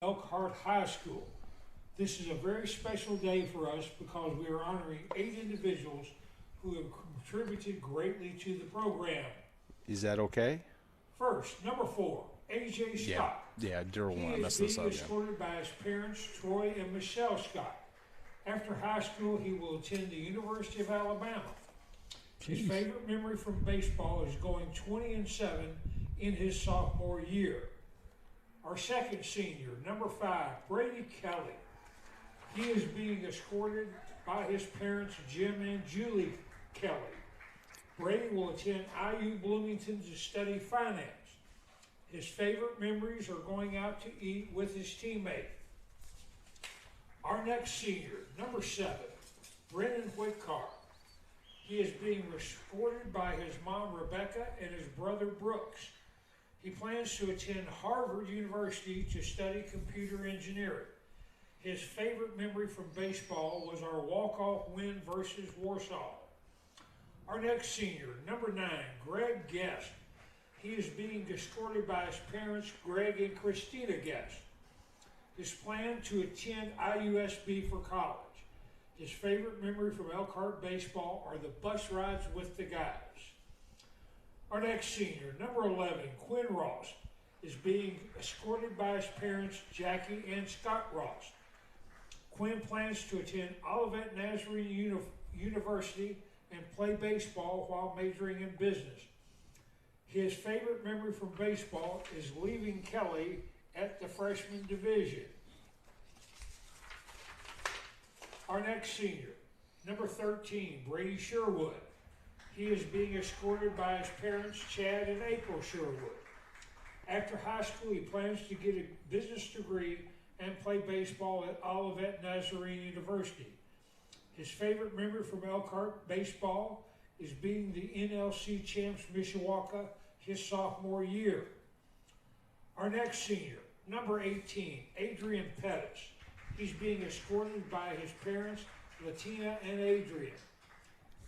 Elkhart High School. This is a very special day for us because we are honoring 8 individuals who have contributed greatly to the program. Is that okay? First, number 4, A.J. Scott. Yeah, Daryl He won't is mess this being up. Yeah. escorted by his parents, Troy and Michelle Scott. After high school, he will attend the University of Alabama. His favorite memory from baseball is going 20-7 in his sophomore year. Our second senior, number 5, Brady Kelly. He is being escorted by his parents, Jim and Julie Kelly. Brady will attend IU Bloomington to study finance. His favorite memories are going out to eat with his teammates. Our next senior, number 7, Brennan Whitcar. He is being escorted by his mom, Rebecca, and his brother, Brooks. He plans to attend Harvard University to study computer engineering. His favorite memory from baseball was our walk-off win versus Warsaw. Our next senior, number 9, Greg Guest. He is being escorted by his parents, Greg and Christina Guest. His plan to attend IUSB for college. His favorite memory from Elkhart baseball are the bus rides with the guys. Our next senior, number 11, Quinn Ross, is being escorted by his parents, Jackie and Scott Ross. Quinn plans to attend Olivet Nazarene University and play baseball while majoring in business. His favorite memory from baseball is leaving Kelly at the freshman division. Our next senior, number 13, Brady Sherwood. He is being escorted by his parents, Chad and April Sherwood. After high school, he plans to get a business degree and play baseball at Olivet Nazarene University. His favorite memory from Elkhart baseball is being the NLC champs Mishawaka his sophomore year. Our next senior, number 18, Adrian Pettis. He's being escorted by his parents, Latina and Adrian.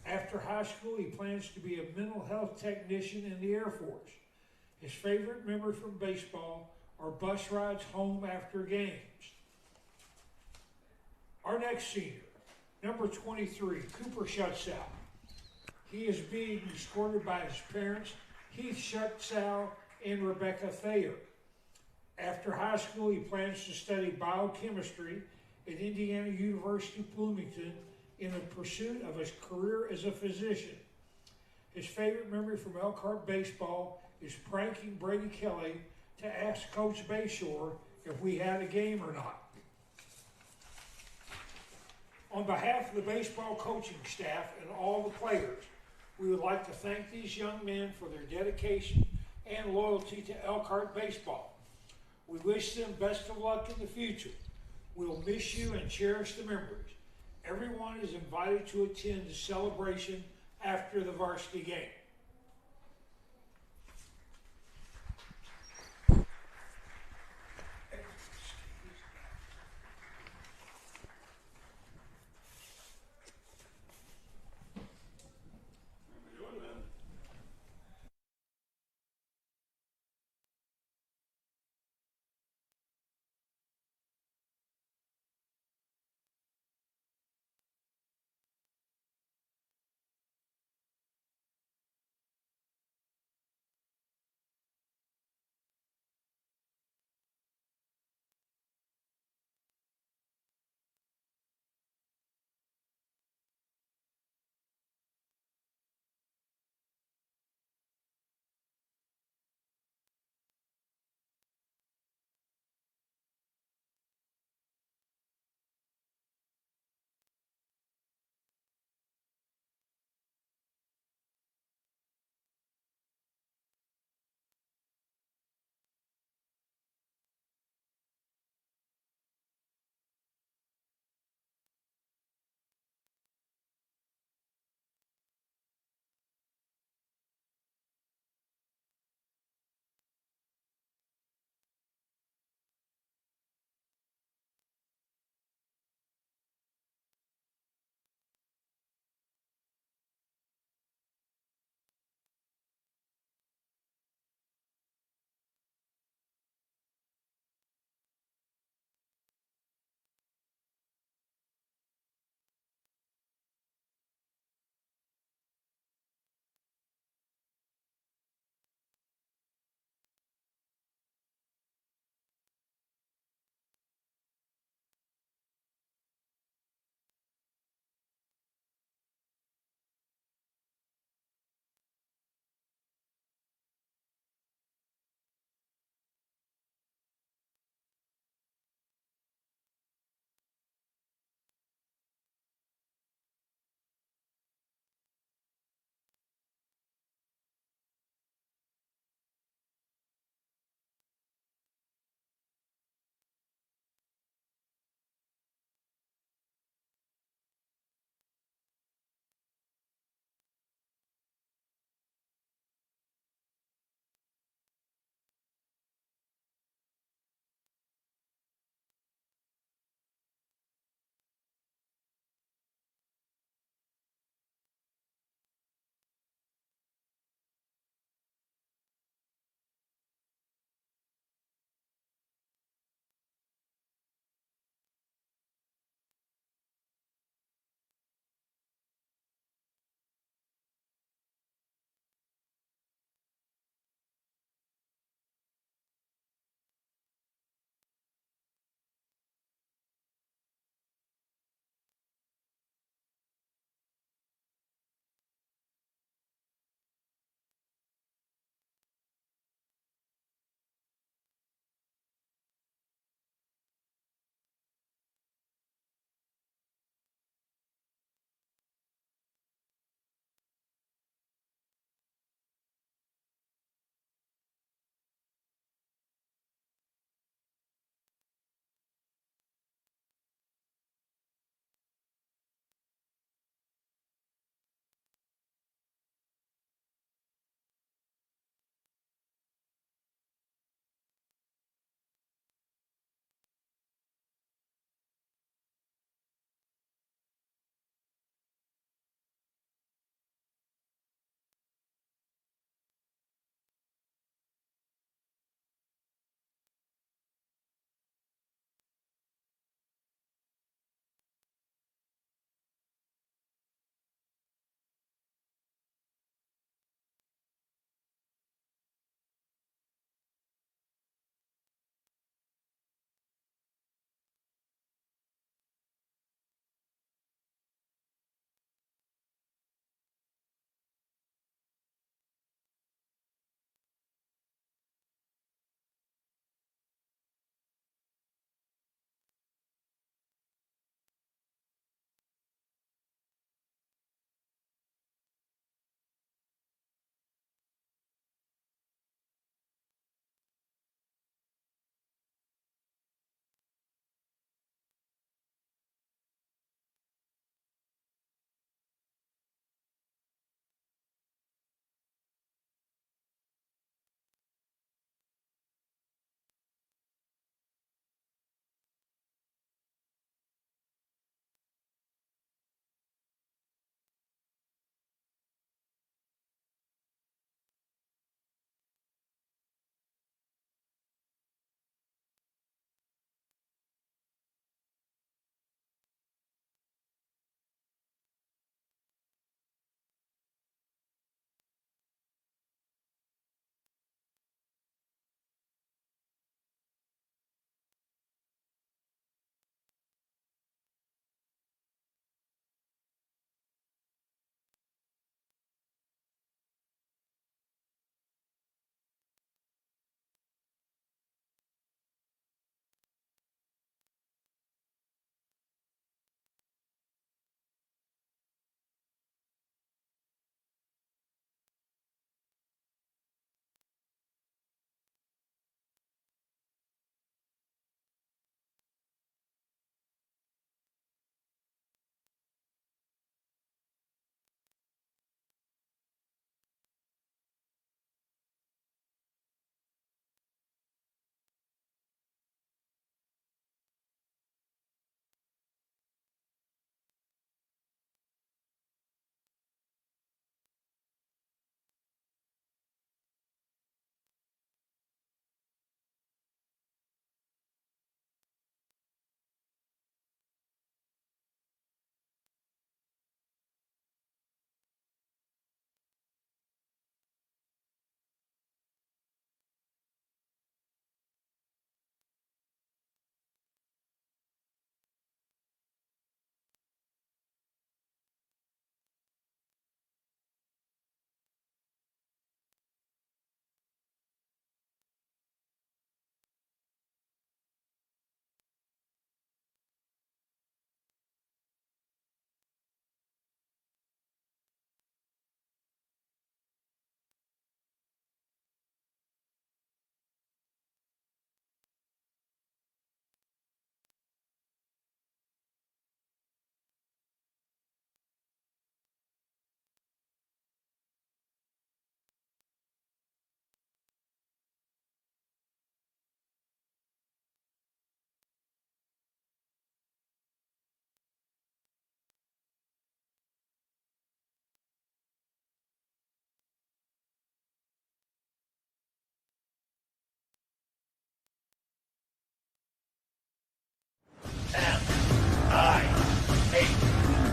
After high school, he plans to be a mental health technician in the Air Force. His favorite memory from baseball are bus rides home after games. Our next senior, number 23, Cooper Schutzow. He is being escorted by his parents, Heath Schutzow and Rebecca Thayer. After high school, he plans to study biochemistry at Indiana University Bloomington in the pursuit of his career as a physician. His favorite memory from Elkhart baseball is pranking Brady Kelly to ask Coach Bayshore if we had a game or not. On behalf of the baseball coaching staff and all the players, we would like to thank these young men for their dedication and loyalty to Elkhart baseball. We wish them best of luck in the future. We'll miss you and cherish the memories. Everyone is invited to attend the celebration after the varsity game.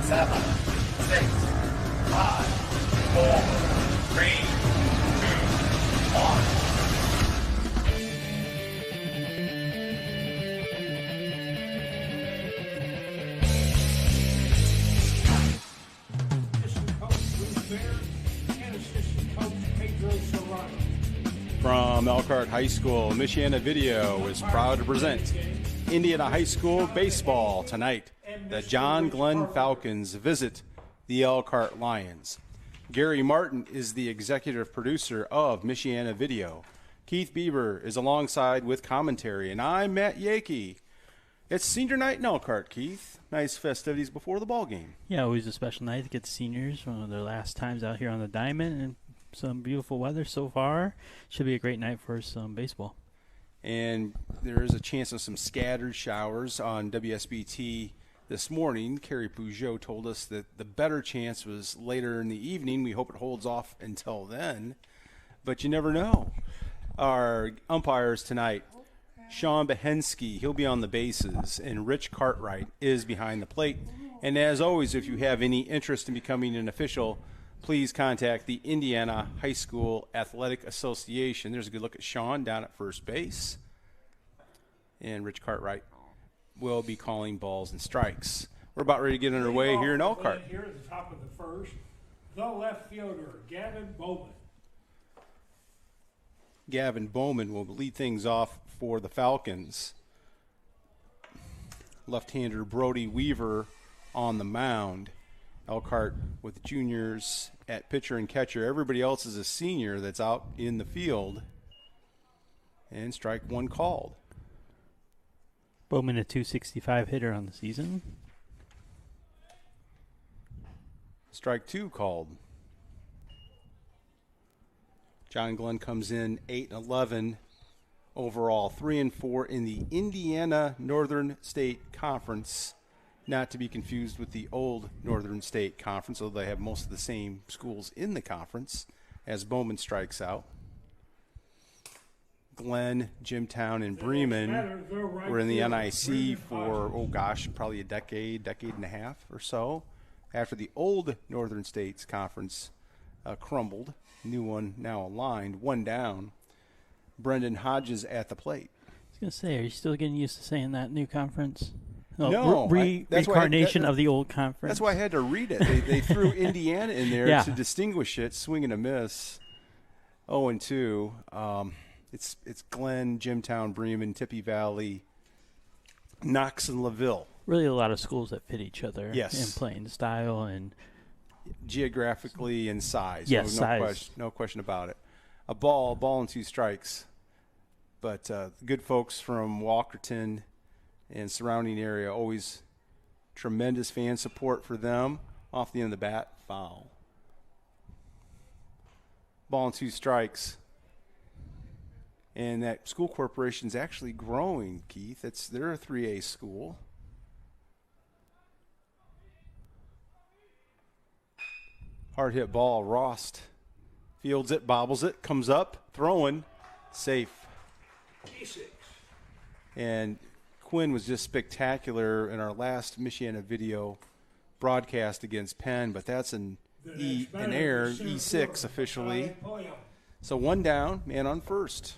7, 6, 5, 4, 3, 2, 1. From Elkhart High School, Michiana Video is proud to present Indiana High School baseball tonight. The John Glenn Falcons visit the Elkhart Lions. Gary Martin is the executive producer of Michiana Video. Keith Bieber is alongside with commentary, and I'm Matt Yakey. It's senior night in Elkhart, Keith. Nice festivities before the ball game. Yeah, always a special night to get the seniors, one of their last times out here on the diamond, and some beautiful weather so far. Should be a great night for some baseball. And there is a chance of some scattered showers on WSBT this morning. Carrie Peugeot told us that the better chance was later in the evening. We hope it holds off until then, but you never know. Our umpires tonight, Sean Behensky, he'll be on the bases, and Rich Cartwright is behind the plate. And as always, if you have any interest in becoming an official, please contact the Indiana High School Athletic Association. There's a good look at Sean down at first base. And Rich Cartwright will be calling balls and strikes. We're about ready to get underway here in Elkhart. Here at the top of the first, the left fielder, Gavin Bowman. Gavin Bowman will lead things off for the Falcons. Left-hander Brody Weaver on the mound. Elkhart with juniors at pitcher and catcher. Everybody else is a senior that's out in the field. And strike one called. Bowman, a .265 hitter on the season. Strike two called. John Glenn comes in 8-11 overall, 3-4 in the Indiana Northern State Conference. Not to be confused with the old Northern State Conference, although they have most of the same schools in the conference, as Bowman strikes out. Glenn, Jimtown, and Bremen were in the NIC for, probably a decade and a half or so. After the old Northern States Conference crumbled, new one now aligned, one down. Brendan Hodges at the plate. I was going to say, are you still getting used to saying that new conference? No, reincarnation of the old conference. That's why I had to read it. They threw Indiana in there to distinguish it. Swing and a miss. 0-2. It's Glenn, Jimtown, Bremen, Tippy Valley, Knox, and LaVille. Really, a lot of schools that fit each other. Yes. In playing style and geographically and size. Yes, size. No question about it. A ball and two strikes. But good folks from Walkerton and surrounding area, always tremendous fan support for them. Off the end of the bat, foul. Ball and two strikes. And that school corporation's actually growing, Keith. They're a 3A school. Hard hit ball, Rost fields it, bobbles it, comes up, throwing, safe. And Quinn was just spectacular in our last Michiana Video broadcast against Penn, but that's an E6 officially. So one down, man on first.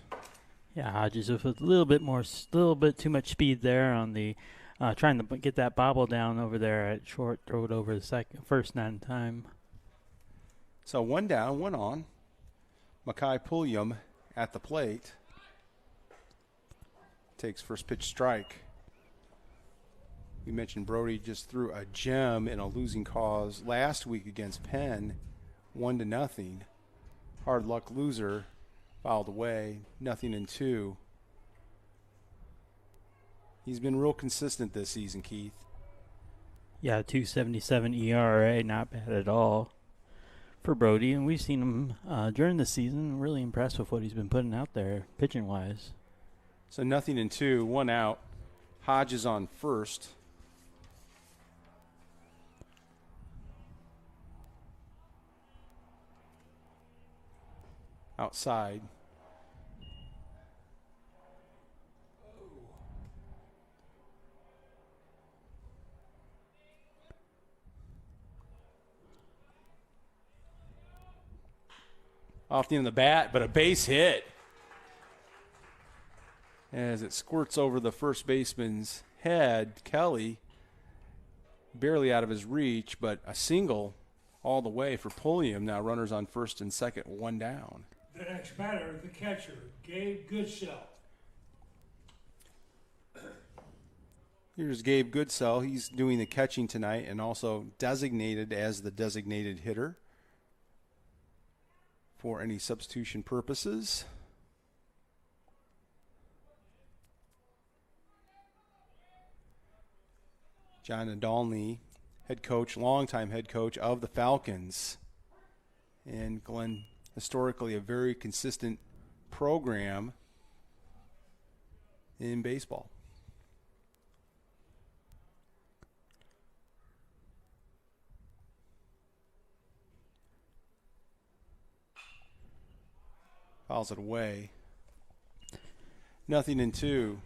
Yeah, Hodges with a little bit too much speed there on the trying to get that bobble down over there at short, throw it over the first 9 time. So one down, one on. Makai Pulliam at the plate. Takes first pitch strike. We mentioned Brody just threw a gem in a losing cause last week against Penn, 1-0. Hard luck loser, fouled away, 0-2. He's been real consistent this season, Keith. Yeah, 2.77 ERA, not bad at all for Brody, and we've seen him during the season. Really impressed with what he's been putting out there, pitching-wise. So 0-2, one out. Hodges on first. Outside. off the end of the bat, but a base hit as it squirts over the first baseman's head. Kelly barely out of his reach, but a single all the way for Pulliam. Now runners on first and second, one down. The next batter, the catcher, Gabe Goodsell. Here's Gabe Goodsell. He's doing the catching tonight and also designated as the designated hitter for any substitution purposes. John Glenn, head coach, longtime head coach of the Falcons. And Glenn, historically a very consistent program in baseball. Fouls it away. 0-2.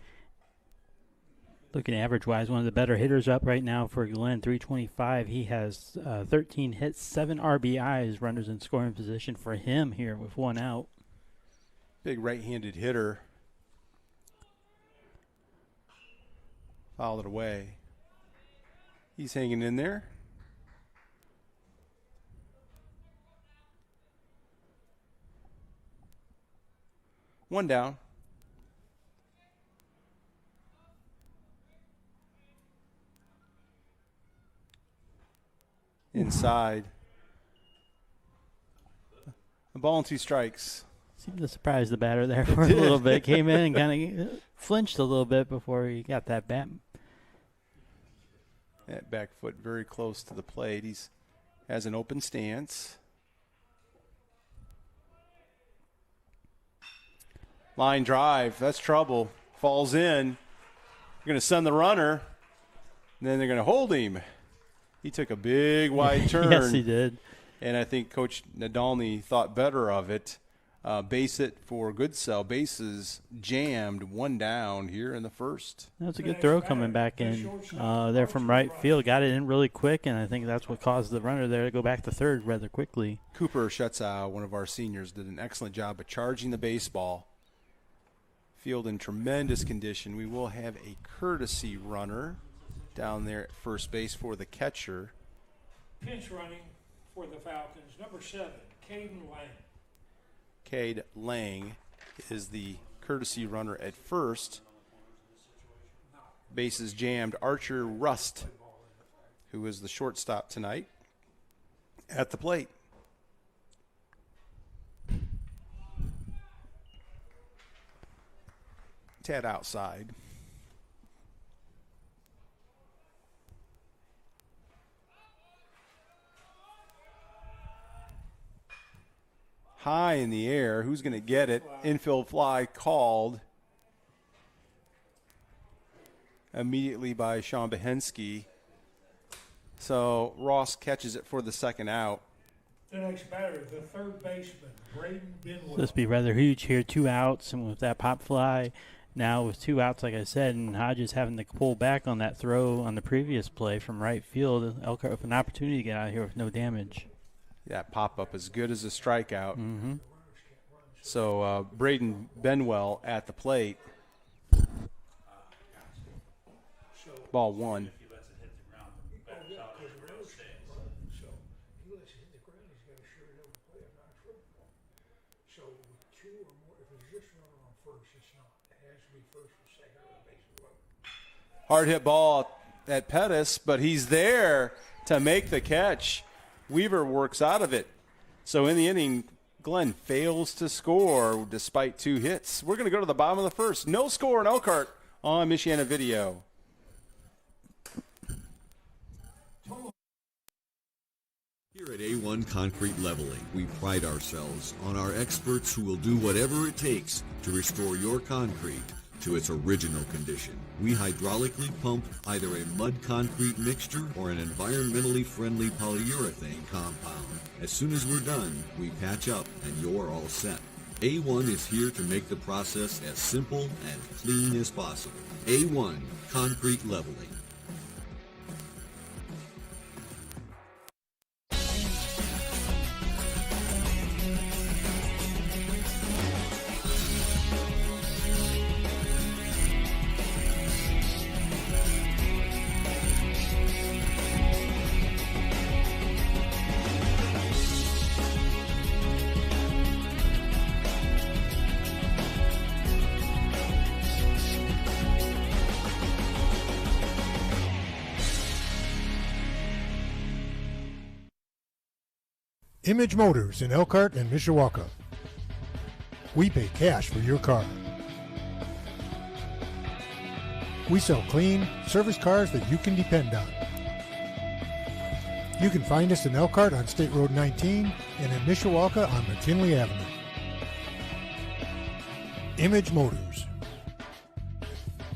Looking average-wise, one of the better hitters up right now for Glenn, 325. He has 13 hits, 7 RBIs, runners in scoring position for him here with one out. Big right-handed hitter. Fouled it away. He's hanging in there. One down. Inside. A ball and 2 strikes. Seemed to surprise the batter there for a little bit. Came in and kind of flinched a little bit before he got that bat. That back foot very close to the plate. He's has an open stance. Line drive. That's trouble. Falls in. They're going to send the runner. And then they're going to hold him. He took a big wide turn. Yes, he did. And I think Coach Nadolny thought better of it. Base it for Goodsell. Bases jammed, one down here in the first. That was a good throw coming back in there from right field. Got it in really quick, and I think that's what caused the runner there to go back to third rather quickly. Cooper Schutzau, one of our seniors, did an excellent job of charging the baseball. Field in tremendous condition. We will have a courtesy runner down there at first base for the catcher. Pinch running for the Falcons, number 7, Caden Lang. Cade Lang is the courtesy runner at first. Bases jammed. Archer Rust, who is the shortstop tonight, at the plate. Tad outside. High in the air. Who's going to get it? Infield fly called immediately by Sean Behensky. So Ross catches it for the second out. The next batter, the third baseman, Braden Benwell. This be rather huge here. 2 outs, and with that pop fly, now with 2 outs, like I said, and Hodges having to pull back on that throw on the previous play from right field, Elkhart with an opportunity to get out of here with no damage. That pop-up as good as a strikeout. Mm-hmm. So Braden Benwell at the plate. Ball 1. Hard hit ball at Pettis, but he's there to make the catch. Weaver works out of it. So in the inning, Glenn fails to score despite 2 hits. We're going to go to the bottom of the first. No score in Elkhart on Michiana Video. Here at A1 Concrete Leveling, we pride ourselves on our experts who will do whatever it takes to restore your concrete to its original condition. We hydraulically pump either a mud concrete mixture or an environmentally friendly polyurethane compound. As soon as we're done, we patch up and you're all set. A1 is here to make the process as simple and clean as possible. A1 Concrete Leveling. Image Motors in Elkhart and Mishawaka. We pay cash for your car. We sell clean, service cars that you can depend on. You can find us in Elkhart on State Road 19 and in Mishawaka on McKinley Avenue. Image Motors.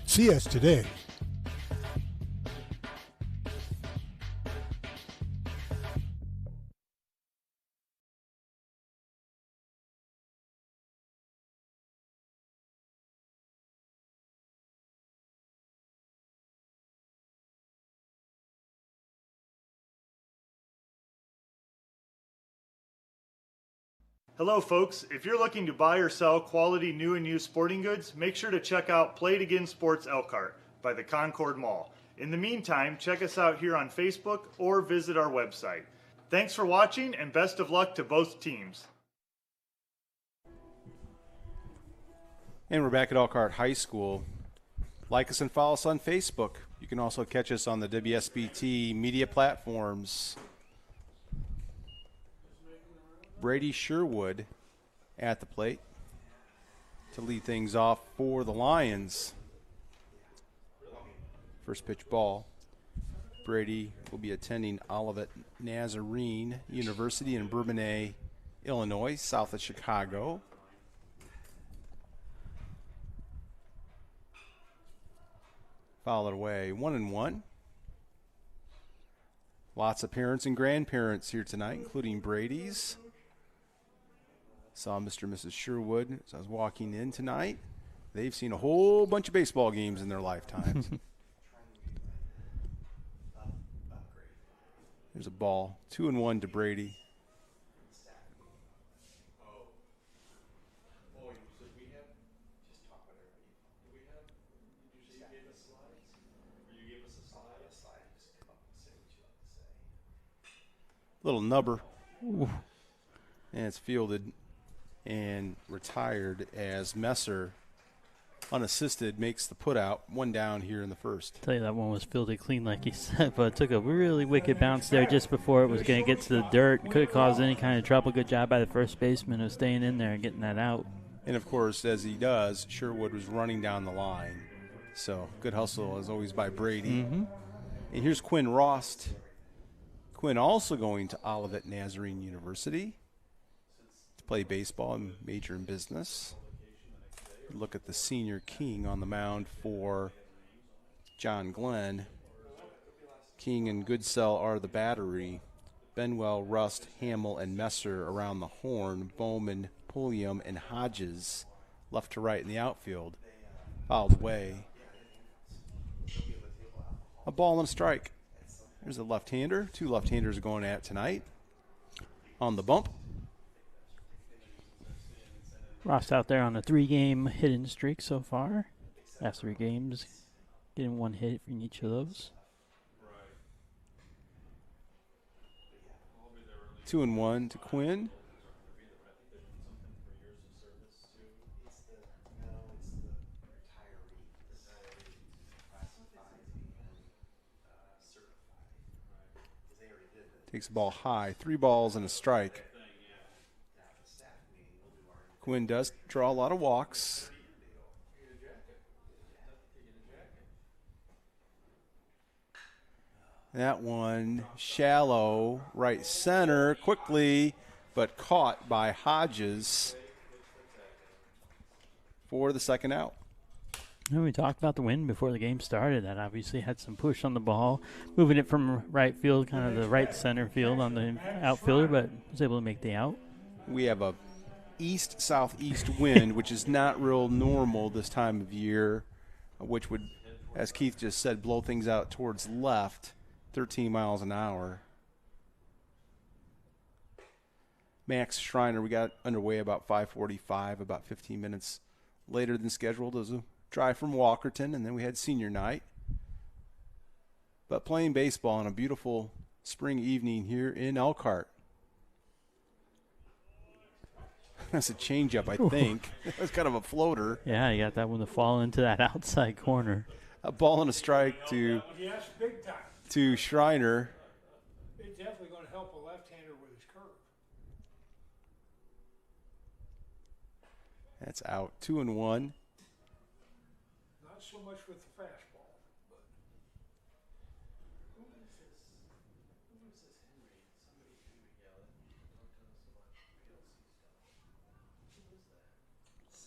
See us today. Hello folks, if you're looking to buy or sell quality new and used sporting goods, make sure to check out Play It Again Sports Elkhart by the Concord Mall. In the meantime, check us out here on Facebook or visit our website. Thanks for watching and best of luck to both teams. And we're back at Elkhart High School. Like us and follow us on Facebook. You can also catch us on the WSBT media platforms. Brady Sherwood at the plate to lead things off for the Lions. First pitch ball. Brady will be attending Olivet Nazarene University in Bourbonnais, Illinois, south of Chicago. Fouled away, 1-1. Lots of parents and grandparents here tonight, including Brady's. Saw Mr. and Mrs. Sherwood as I was walking in tonight. They've seen a whole bunch of baseball games in their lifetimes. There's a ball, 2-1 to Brady. Little nubber. Ooh. And it's fielded and retired as Messer, unassisted, makes the put out. One down here in the first. Tell you that one was fielded clean, like you said, but it took a really wicked bounce there just before it was going to get to the dirt. Could have caused any kind of trouble. Good job by the first baseman of staying in there and getting that out. And of course, as he does, Sherwood was running down the line. So good hustle as always by Brady. Mm-hmm. And here's Quinn Rost. Quinn also going to Olivet Nazarene University to play baseball and major in business. Look at the senior king on the mound for John Glenn. King and Goodsell are the battery. Benwell, Rust, Hamill, and Messer around the horn. Bowman, Pulliam, and Hodges left to right in the outfield. Fouled away. A ball and a strike. There's a left-hander. Two left-handers going at tonight. On the bump. Ross out there on a 3-game hitting streak so far. Last 3 games, getting 1 hit from each of those. 2-1 to Quinn. Takes the ball high. 3 balls and a strike. Quinn does draw a lot of walks. That one shallow right center quickly, but caught by Hodges for the second out. And we talked about the wind before the game started. That obviously had some push on the ball, moving it from right field, kind of the right center field on the outfielder, but was able to make the out. We have a east-southeast wind, which is not real normal this time of year, which would, as Keith just said, blow things out towards left, 13 miles an hour. Max Schreiner, we got underway about 5:45, about 15 minutes later than scheduled. It was a drive from Walkerton, and then we had senior night. But playing baseball on a beautiful spring evening here in Elkhart. That's a changeup, I think. That's kind of a floater. Yeah, you got that one to fall into that outside corner. A ball and a strike to Yes, big time. Schreiner. It's definitely going to help a left-hander with his curve. That's out. 2-1. Not so much with the fastball.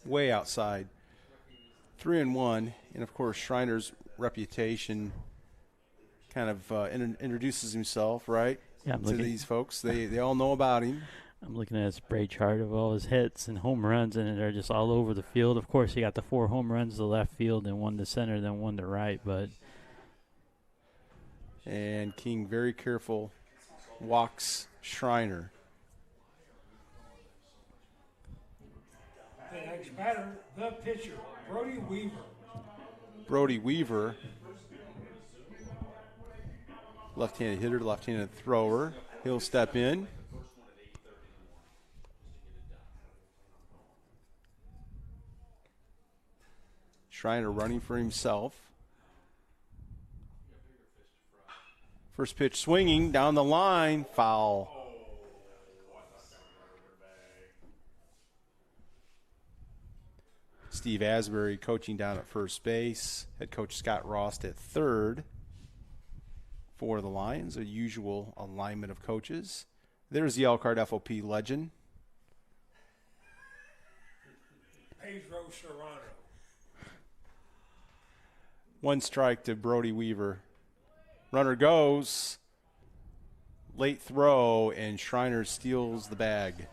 But way outside. 3-1, and of course Schreiner's reputation kind of introduces himself, right? Yeah, to these folks. They all know about him. I'm looking at a spray chart of all his hits and home runs, and they're just all over the field. Of course, he got the 4 home runs to left field and 1 to center, then 1 to right. And King, very careful, walks Schreiner. the next batter, the pitcher, Brody Weaver. Brody Weaver, left-handed hitter, left-handed thrower. He'll step in. Schreiner running for himself. First pitch swinging down the line, foul. Steve Asbury coaching down at first base. Head coach Scott Rost at third for the Lions, a usual alignment of coaches. There's the Elkhart FOP legend. Pedro Serrano. 1 strike to Brody Weaver. Runner goes. Late throw, and Schreiner steals the bag.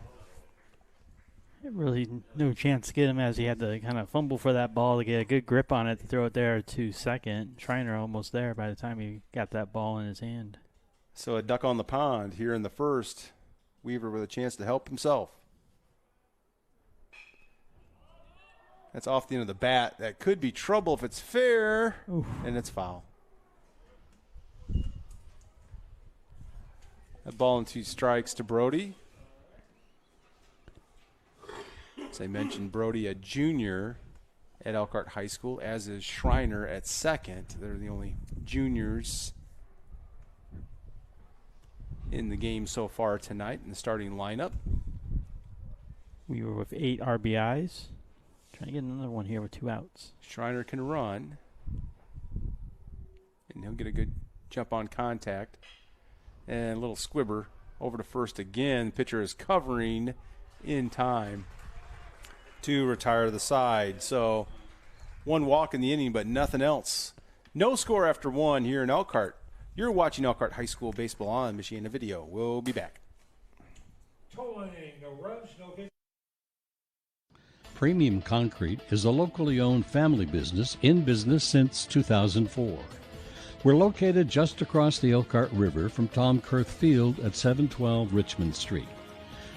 Really no chance to get him, as he had to kind of fumble for that ball to get a good grip on it to throw it there to second. Schreiner almost there by the time he got that ball in his hand. So a duck on the pond here in the first. Weaver with a chance to help himself. That's off the end of the bat. That could be trouble if it's fair. Oof. And it's foul. A ball and 2 strikes to Brody. As I mentioned, Brody, a junior at Elkhart High School, as is Schreiner at second. They're the only juniors in the game so far tonight in the starting lineup. We were with 8 RBIs. Trying to get another one here with 2 outs. Schreiner can run, and he'll get a good jump on contact. And a little squibber over to first again. Pitcher is covering in time to retire to the side. So 1 walk in the inning, but nothing else. No score after 1 here in Elkhart. You're watching Elkhart High School baseball on Michiana Video. We'll be back. Total inning, no runs, no hits. Premium Concrete is a locally owned family business in business since 2004. We're located just across the Elkhart River from Tom Kurth Field at 712 Richmond Street.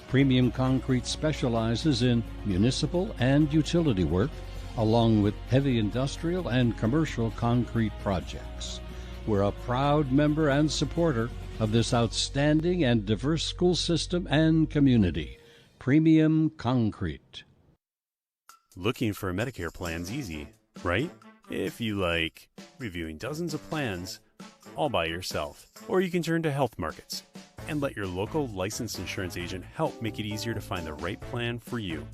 Premium Concrete specializes in municipal and utility work, along with heavy industrial and commercial concrete projects. We're a proud member and supporter of this outstanding and diverse school system and community. Premium Concrete. Looking for a Medicare plan's easy, right? If you like reviewing dozens of plans all by yourself. Or you can turn to Health Markets and let your local licensed insurance agent help make it easier to find the right plan for you.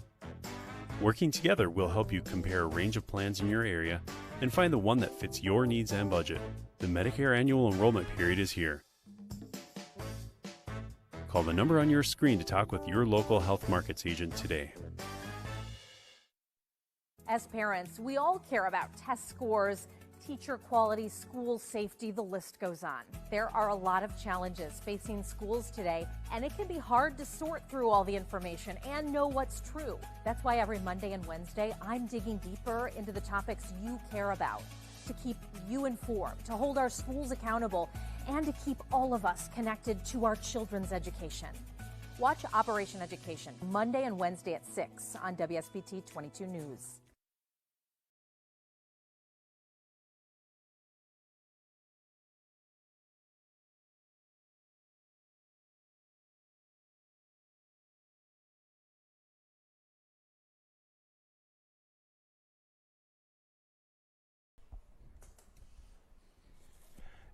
Working together will help you compare a range of plans in your area and find the one that fits your needs and budget. The Medicare annual enrollment period is here. Call the number on your screen to talk with your local Health Markets agent today. As parents, we all care about test scores, teacher quality, school safety, the list goes on. There are a lot of challenges facing schools today, and it can be hard to sort through all the information and know what's true. That's why every Monday and Wednesday, I'm digging deeper into the topics you care about, to keep you informed, to hold our schools accountable, and to keep all of us connected to our children's education. Watch Operation Education Monday and Wednesday at 6 on WSBT-22 News.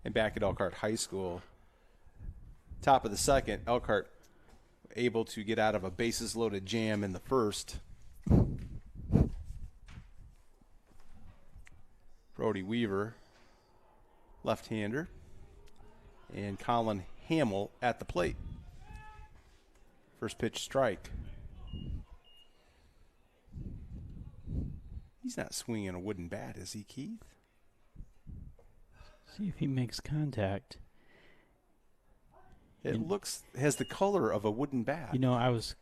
And back at Elkhart High School, top of the second, Elkhart able to get out of a bases-loaded jam in the first. Brody Weaver, left-hander, and Colin Hamill at the plate. First pitch strike. He's not swinging a wooden bat, is he, Keith? See if he makes contact. It has the color of a wooden bat. You know, I was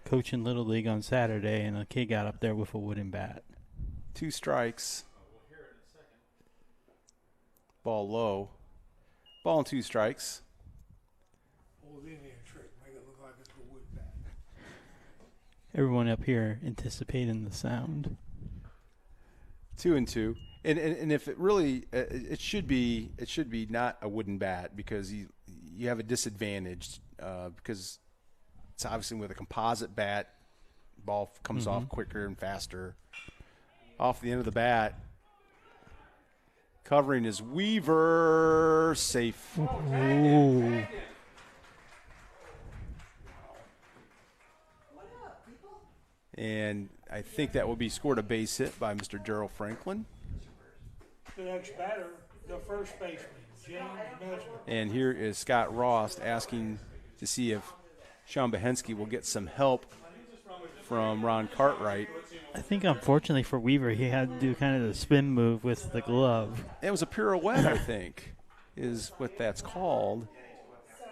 coaching Little League on Saturday, and a kid got up there with a wooden bat. 2 strikes. Ball low. Ball and 2 strikes. Old Indian trick, make it look like it's a wood bat. Everyone up here anticipating the sound. 2-2. And if it really, it should be not a wooden bat, because you have a disadvantage because it's obviously with a composite bat, ball comes off quicker and faster. Off the end of the bat, covering is Weaver, safe. Ooh. And I think that will be scored a base hit by Mr. Gerald Franklin. The next batter, the first baseman, James Mesner. And here is Scott Ross asking to see if Sean Behensky will get some help from Ron Cartwright. I think, unfortunately for Weaver, he had to do kind of the spin move with the glove. It was a pirouette, I think, is what that's called,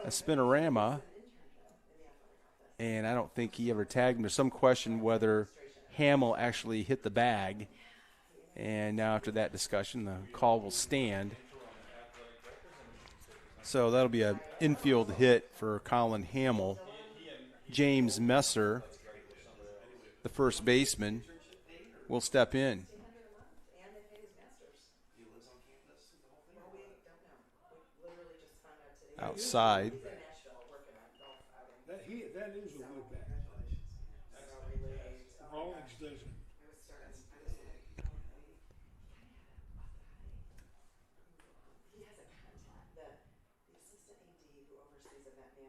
a spinorama. And I don't think he ever tagged him. There's some question whether Hamill actually hit the bag. And now after that discussion, the call will stand. So that'll be an infield hit for Colin Hamill. James Messer, the first baseman, will step in. Outside. That is a wood bat. Rawlings doesn't.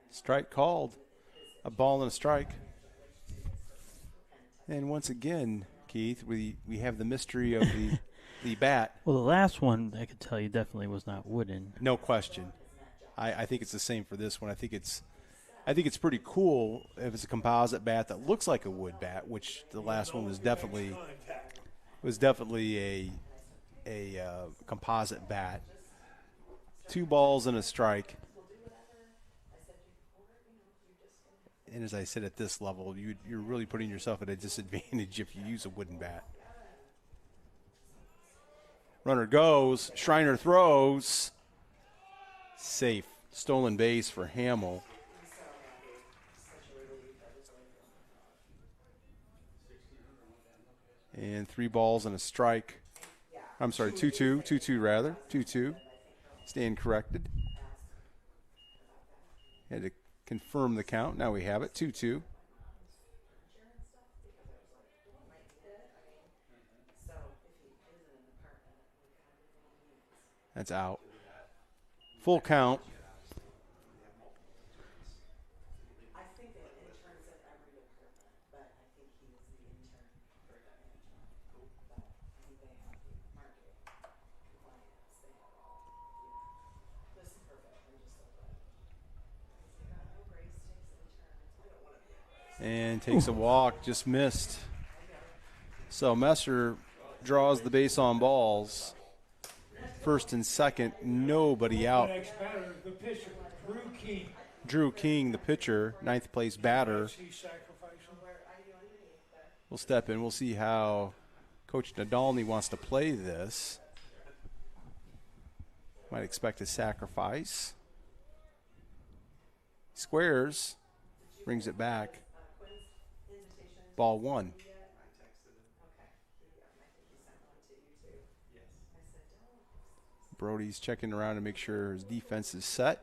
Strike called. A ball and a strike. And once again, Keith, we have the mystery of the bat. Well, the last one, I could tell you, definitely was not wooden. No question. I think it's the same for this one. I think it's pretty cool if it's a composite bat that looks like a wood bat, which the last one was definitely a composite bat. 2 balls and a strike. And as I said, at this level, you're really putting yourself at a disadvantage if you use a wooden bat. Runner goes. Schreiner throws. Safe. Stolen base for Hamill. And 3 balls and a strike. I'm sorry, 2-2. 2-2 rather. 2-2. Stand corrected. Had to confirm the count. Now we have it. 2-2. That's out. Full count. And takes a walk, just missed. So Messer draws the base on balls. First and second, nobody out. Next batter, the pitcher, Drew King. Drew King, the pitcher, 9th place batter, will step in. We'll see how Coach Nadolny wants to play this. Might expect a sacrifice. Squares, brings it back. Ball 1. Brody's checking around to make sure his defense is set.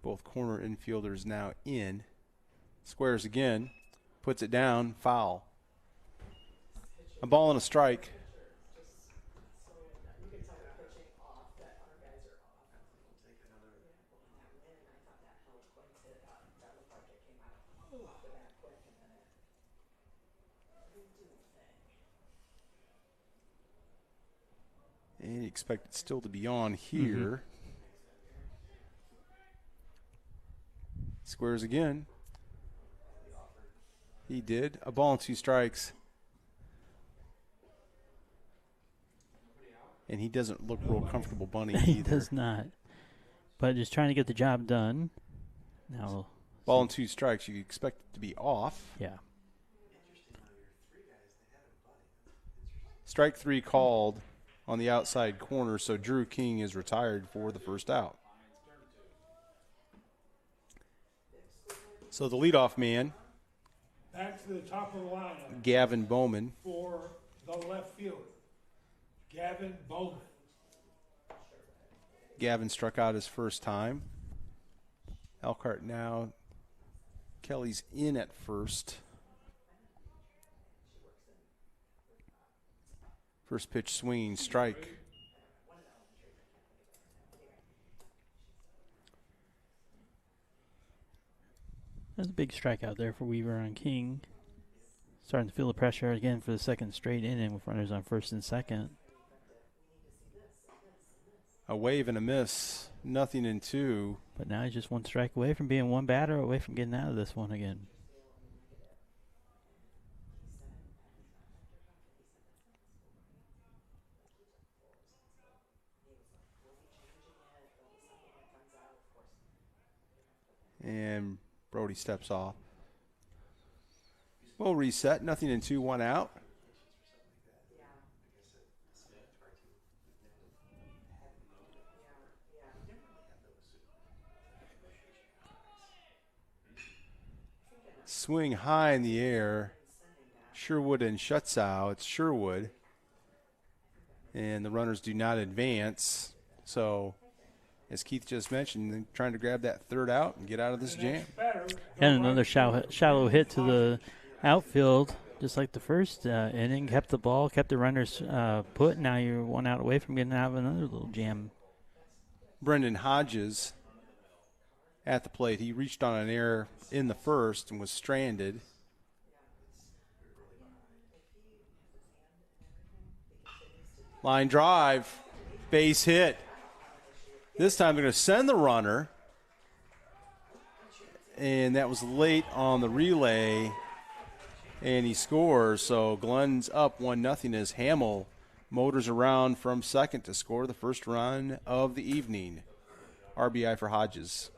Both corner infielders now in. Squares again. Puts it down. Foul. A ball and a strike. And you expect it still to be on here. Squares again. He did. A ball and 2 strikes. And he doesn't look real comfortable bunting He either. does not. But just trying to get the job done. Now, ball and 2 strikes. You expect it to be off. Yeah. Strike 3 called on the outside corner, so Drew King is retired for the first out. So the leadoff man, Back to the top of the lineup Gavin Bowman. for the left fielder, Gavin Bowman. Gavin struck out his first time. Elkhart now. Kelly's in at first. First pitch swinging strike. There's a big strikeout there for Weaver on King. Starting to feel the pressure again for the second straight inning with runners on first and second. A wave and a miss. Nothing in 2. But now he's just 1 strike away from being 1 batter away from getting out of this one again. And Brody steps off. We'll reset. Nothing in 2, 1 out. Swing high in the air. Sherwood and shuts out. It's Sherwood. And the runners do not advance. So, as Keith just mentioned, they're trying to grab that third out and get out of this jam. And another shallow hit to the outfield, just like the first inning. Kept the ball, kept the runners put. Now you're 1 out away from getting out of another little jam. Brendan Hodges at the plate. He reached on an error in the first and was stranded. Line drive, base hit. This time they're going to send the runner. And that was late on the relay. And he scores. So Glenn's up 1-0 as Hamill motors around from second to score the first run of the evening. RBI for Hodges.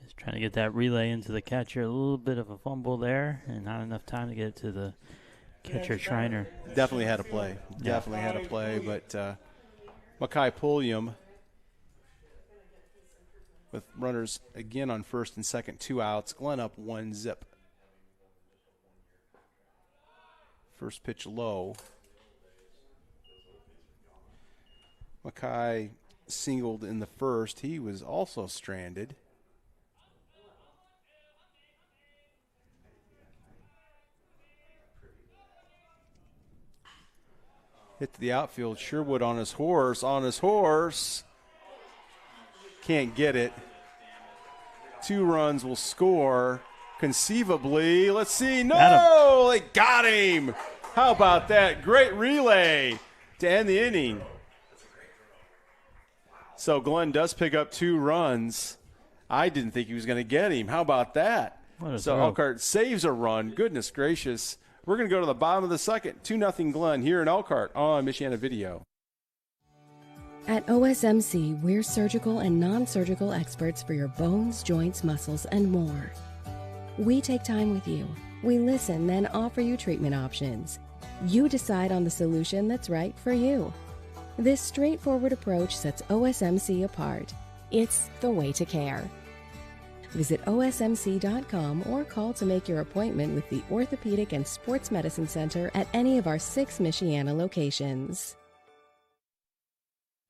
Just trying to get that relay into the catcher. A little bit of a fumble there and not enough time to get it to the catcher Schreiner. Definitely had a play. Yeah. Definitely had a play. But Mackay Pulliam with runners again on first and second, 2 outs. Glenn up 1-0. First pitch low. Mackay singled in the first. He was also stranded. Hit to the outfield. Sherwood on his horse. Can't get it. 2 runs will score. Conceivably. Let's see. No! They got him. How about that? Great relay to end the inning. So Glenn does pick up 2 runs. I didn't think he was going to get him. How about that? So Elkhart saves a run. Goodness gracious. We're going to go to the bottom of the second. 2-0 Glenn here in Elkhart on Michiana Video. At OSMC, we're surgical and non-surgical experts for your bones, joints, muscles, and more. We take time with you. We listen, then offer you treatment options. You decide on the solution that's right for you. This straightforward approach sets OSMC apart. It's the way to care. Visit osmc.com or call to make your appointment with the Orthopedic and Sports Medicine Center at any of our 6 Michiana locations.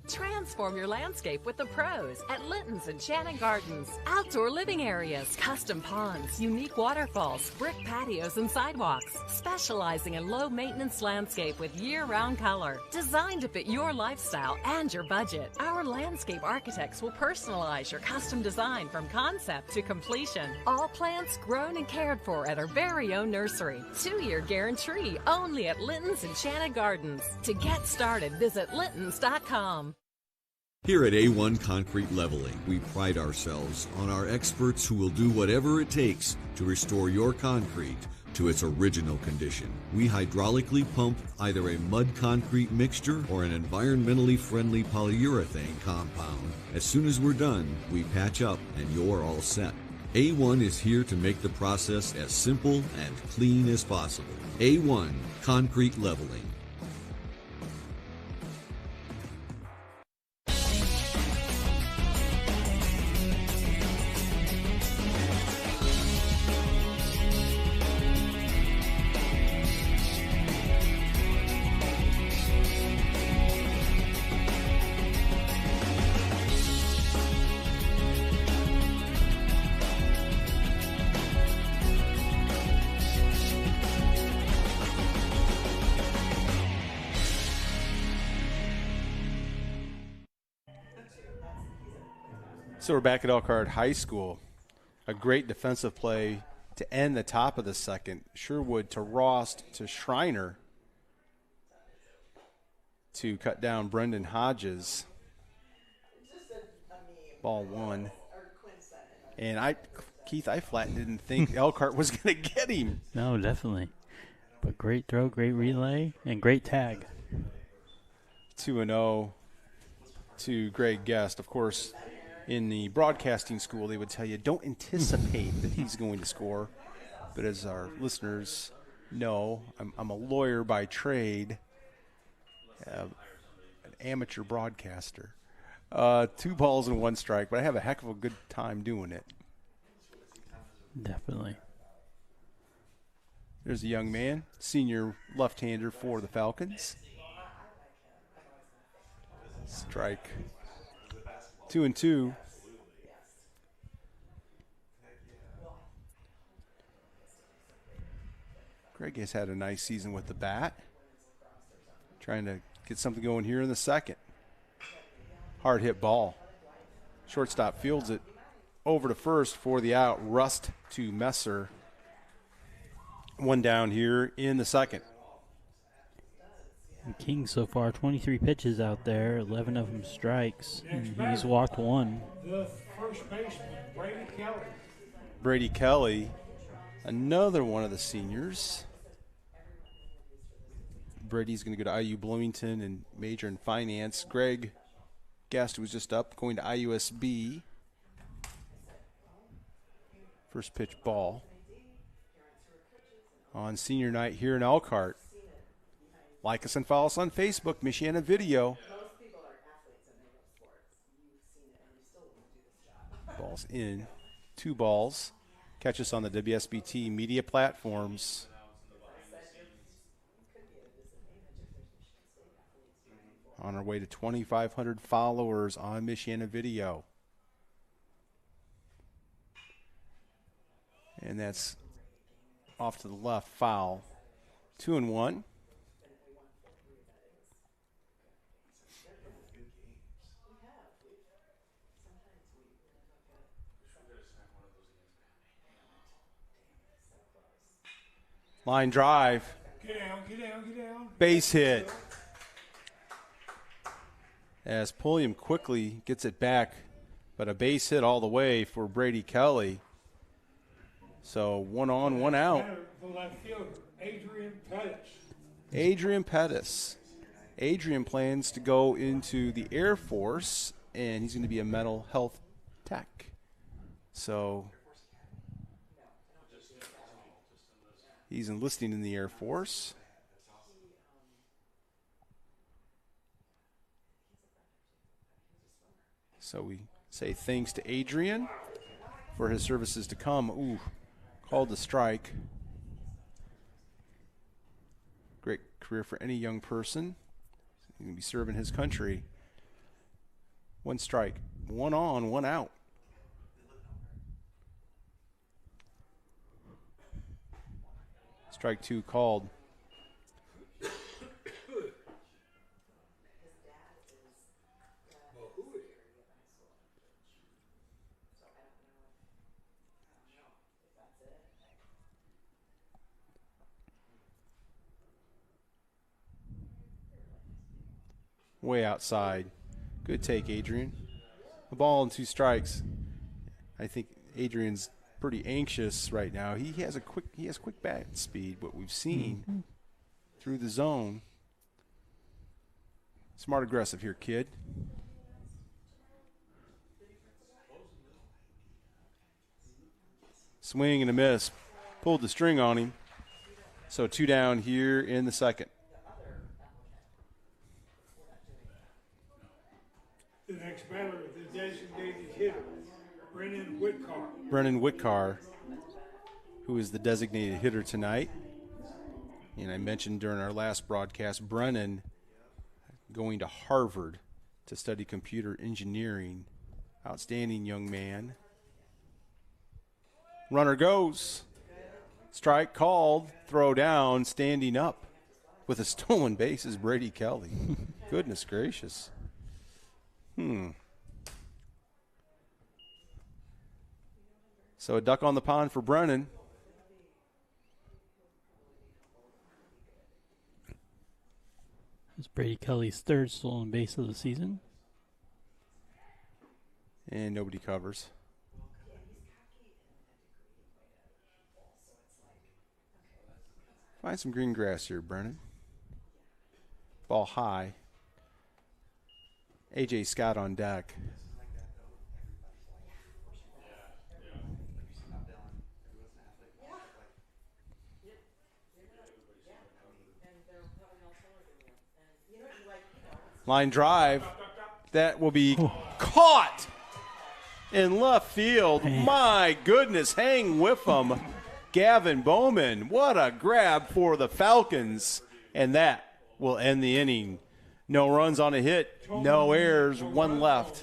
Transform your landscape with the pros at Linton's Enchanted Gardens. Outdoor living areas, custom ponds, unique waterfalls, brick patios and sidewalks. Specializing in low-maintenance landscape with year-round color. Designed to fit your lifestyle and your budget. Our landscape architects will personalize your custom design from concept to completion. All plants grown and cared for at our very own nursery. 2-year guarantee only at Linton's Enchanted Gardens. To get started, visit Lintons.com. Here at A1 Concrete Leveling, we pride ourselves on our experts who will do whatever it takes to restore your concrete to its original condition. We hydraulically pump either a mud concrete mixture or an environmentally friendly polyurethane compound. As soon as we're done, we patch up and you're all set. A1 is here to make the process as simple and clean as possible. A1 Concrete Leveling. So we're back at Elkhart High School. A great defensive play to end the top of the second. Sherwood to Rost to Schreiner to cut down Brendan Hodges. Ball one. And Keith, I flat didn't think Elkhart was going to get him. No, definitely. But great throw, great relay, and great tag. 2-0 to Greg Guest. Of course, in the broadcasting school, they would tell you don't anticipate that he's going to score. But as our listeners know, I'm a lawyer by trade, an amateur broadcaster. 2 balls and 1 strike, but I have a heck of a good time doing it. Definitely. There's a young man, senior left-hander for the Falcons. Strike. 2-2. Greg has had a nice season with the bat. Trying to get something going here in the second. Hard hit ball. Shortstop fields it over to first for the out. Rust to Messer. 1 down here in the second. And King so far, 23 pitches out there, 11 of them strikes, and he's walked 1. The first baseman, Brady Kelly. Brady Kelly, another one of the seniors. Brady's going to go to IU Bloomington and major in finance. Greg Guest was just up, going to IUSB. First pitch ball on senior night here in Elkhart. Like us and follow us on Facebook, Michiana Video. Ball's in. 2 balls. Catch us on the WSBT media platforms. On our way to 2,500 followers on Michiana Video. And that's off to the left, foul. 2-1. Line drive. Get down. Base hit. As Pulliam quickly gets it back, but a base hit all the way for Brady Kelly. So 1 on, 1 out. The left fielder, Adrian Pettis. Adrian Pettis. Adrian plans to go into the Air Force, and he's going to be a mental health tech. So he's enlisting in the Air Force. So we say thanks to Adrian for his services to come. Ooh, called the strike. Great career for any young person. He's going to be serving his country. One strike. One on, one out. Strike two called. Way outside. Good take, Adrian. A ball and two strikes. I think Adrian's pretty anxious right now. He has quick bat speed, what we've seen through the zone. Smart aggressive here, kid. Swing and a miss. Pulled the string on him. So two down here in the second. The next batter is the designated hitter, Brennan Whitcar, who is the designated hitter tonight. And I mentioned during our last broadcast, Brennan going to Harvard to study computer engineering. Outstanding young man. Runner goes. Strike called. Throw down. Standing up with a stolen base is Brady Kelly. Goodness gracious. So a duck on the pond for Brennan. It's Brady Kelly's third stolen base of the season. And nobody covers. Find some green grass here, Brennan. Ball high. A.J. Scott on deck. Line drive. That will be caught in left field. My goodness, hang with them. Gavin Bowman, what a grab for the Falcons. And that will end the inning. No runs on a hit, no errors, one left.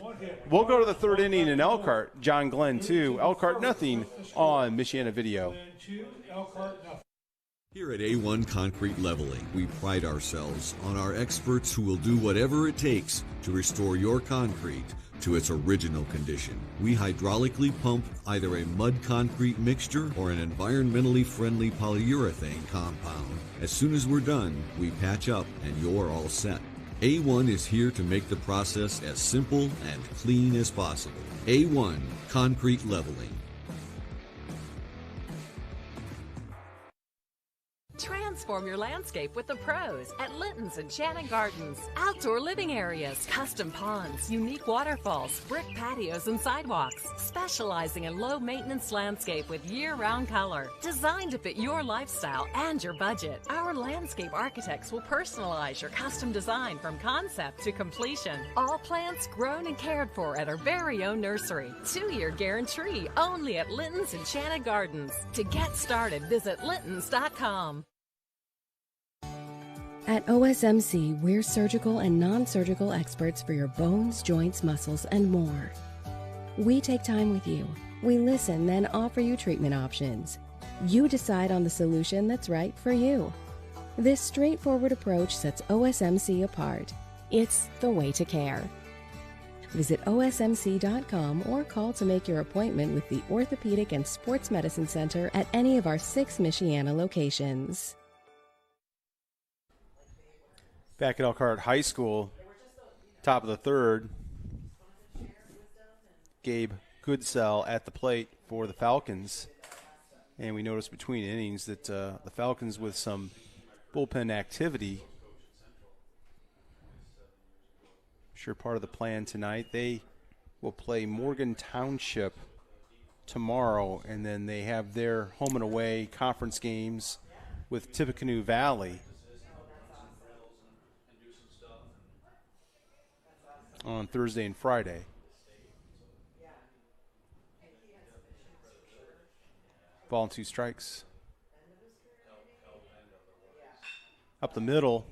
We'll go to the third inning in Elkhart. John Glenn 2, Elkhart nothing on Michiana Video. Here at A1 Concrete Leveling, we pride ourselves on our experts who will do whatever it takes to restore your concrete to its original condition. We hydraulically pump either a mud concrete mixture or an environmentally friendly polyurethane compound. As soon as we're done, we patch up and you're all set. A1 is here to make the process as simple and clean as possible. A1 Concrete Leveling. Transform your landscape with the pros at Linton's Enchanted Gardens. Outdoor living areas, custom ponds, unique waterfalls, brick patios and sidewalks. Specializing in low-maintenance landscape with year-round color. Designed to fit your lifestyle and your budget. Our landscape architects will personalize your custom design from concept to completion. All plants grown and cared for at our very own nursery. 2-year guarantee only at Linton's Enchanted Gardens. To get started, visit Lintons.com. At OSMC, we're surgical and non-surgical experts for your bones, joints, muscles, and more. We take time with you. We listen, then offer you treatment options. You decide on the solution that's right for you. This straightforward approach sets OSMC apart. It's the way to care. Visit osmc.com or call to make your appointment with the Orthopedic and Sports Medicine Center at any of our 6 Michiana locations. Back at Elkhart High School, top of the third, Gabe Goodsell at the plate for the Falcons. And we noticed between innings that the Falcons with some bullpen activity. Sure part of the plan tonight. They will play Morgan Township tomorrow, and then they have their home and away conference games with Tippecanoe Valley on Thursday and Friday. Ball and 2 strikes. Up the middle,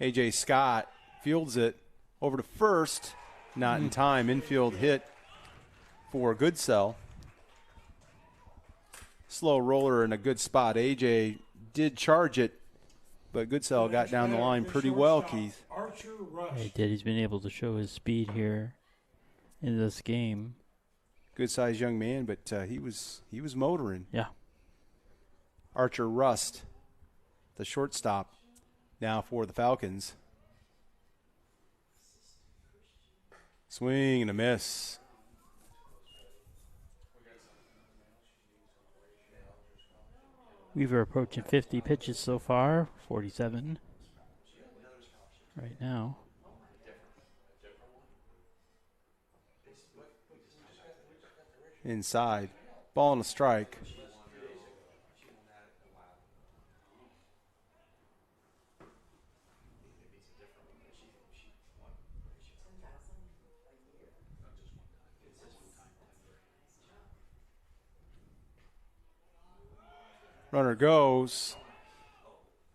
A.J. Scott fields it over to first. Not in time. Infield hit for Goodsell. Slow roller in a good spot. AJ did charge it, but Goodsell got down the line pretty well, Keith. Archer Rush. He did. He's been able to show his speed here in this game. Good-sized young man, but he was motoring. Yeah. Archer Rust, the shortstop, now for the Falcons. Swing and a miss. Weaver approaching 50 pitches so far, 47 right now. Inside. Ball and a strike. Runner goes.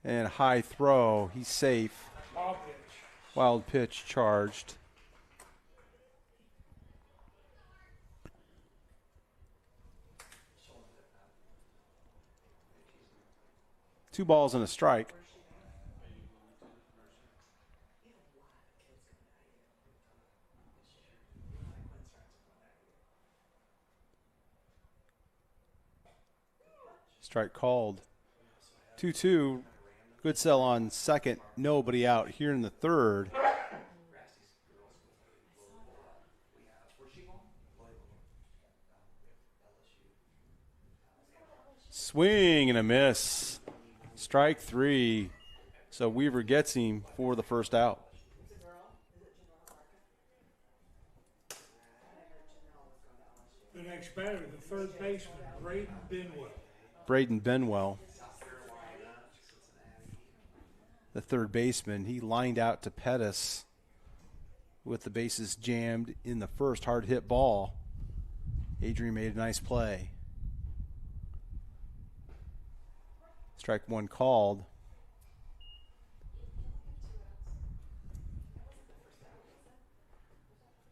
And high throw. He's safe. Wild pitch charged. Two balls and a strike. Strike called. 2-2. Goodsell on second. Nobody out here in the third. Swing and a miss. Strike three. So Weaver gets him for the first out. The next batter, the third baseman, Braden Benwell. Braden Benwell, the third baseman, he lined out to Pettis with the bases jammed in the first. Hard hit ball. Adrian made a nice play. Strike one called.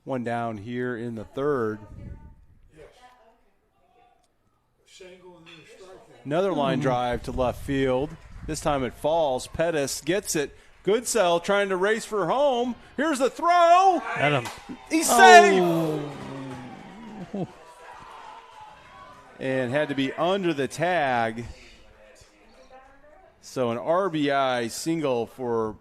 One down here in the third. Another line drive to left field. This time it falls. Pettis gets it. Goodsell trying to race for home. Here's the throw. Got him. He's safe. And had to be under the tag. So an RBI single for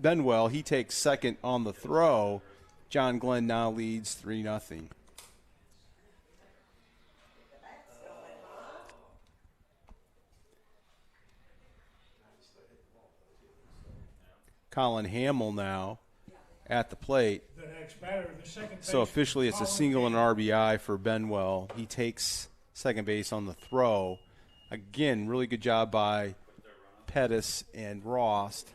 Benwell. He takes second on the throw. John Glenn now leads 3-0. Colin Hamill now at the plate. The next batter, the second So officially it's a single and RBI for Benwell. He takes second base on the throw. Again, really good job by Pettis and Rost.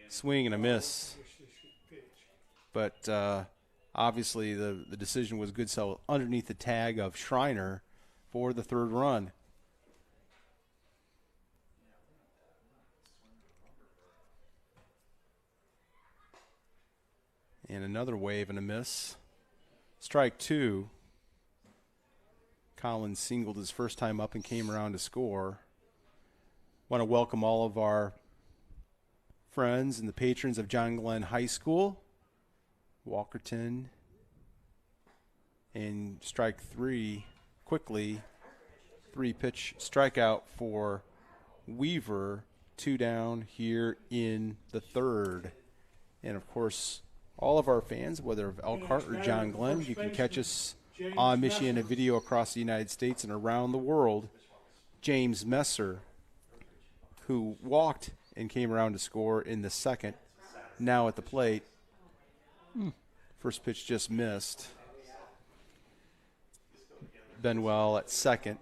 Swing and a miss. But obviously the decision was Goodsell underneath the tag of Schreiner for the third run. And another wave and a miss. Strike two. Collins singled his first time up and came around to score. Want to welcome all of our friends and the patrons of John Glenn High School. Walkerton. And strike three quickly. 3-pitch strikeout for Weaver. 2 down here in the third. And of course, all of our fans, whether of Elkhart or John Glenn, you can catch us on Michiana Video across the United States and around the world. James Messer, who walked and came around to score in the second, now at the plate. First pitch just missed. Benwell at second.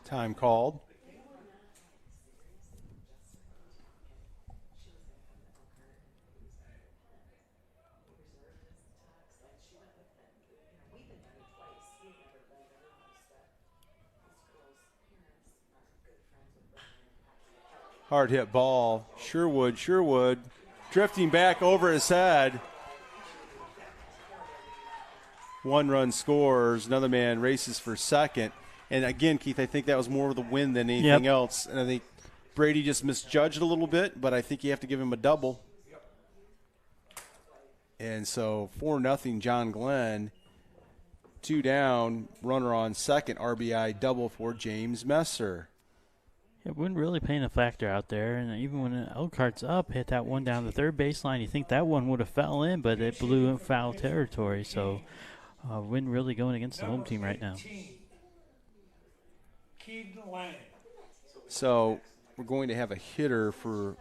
Time called. Hard hit ball. Sherwood. Drifting back over his head. 1 run scores. Another man races for second. And again, Keith, I think that was more of the win than anything else. And I think Brady just misjudged a little bit, but I think you have to give him a double. And so 4-0 John Glenn. 2 down, runner on second, RBI double for James Messer. It wasn't really playing a factor out there, and even when Elkhart's up, hit that one down the third baseline, you think that one would have fell in, but it blew in foul territory, so wasn't really going against the home team right now. So we're going to have a hitter for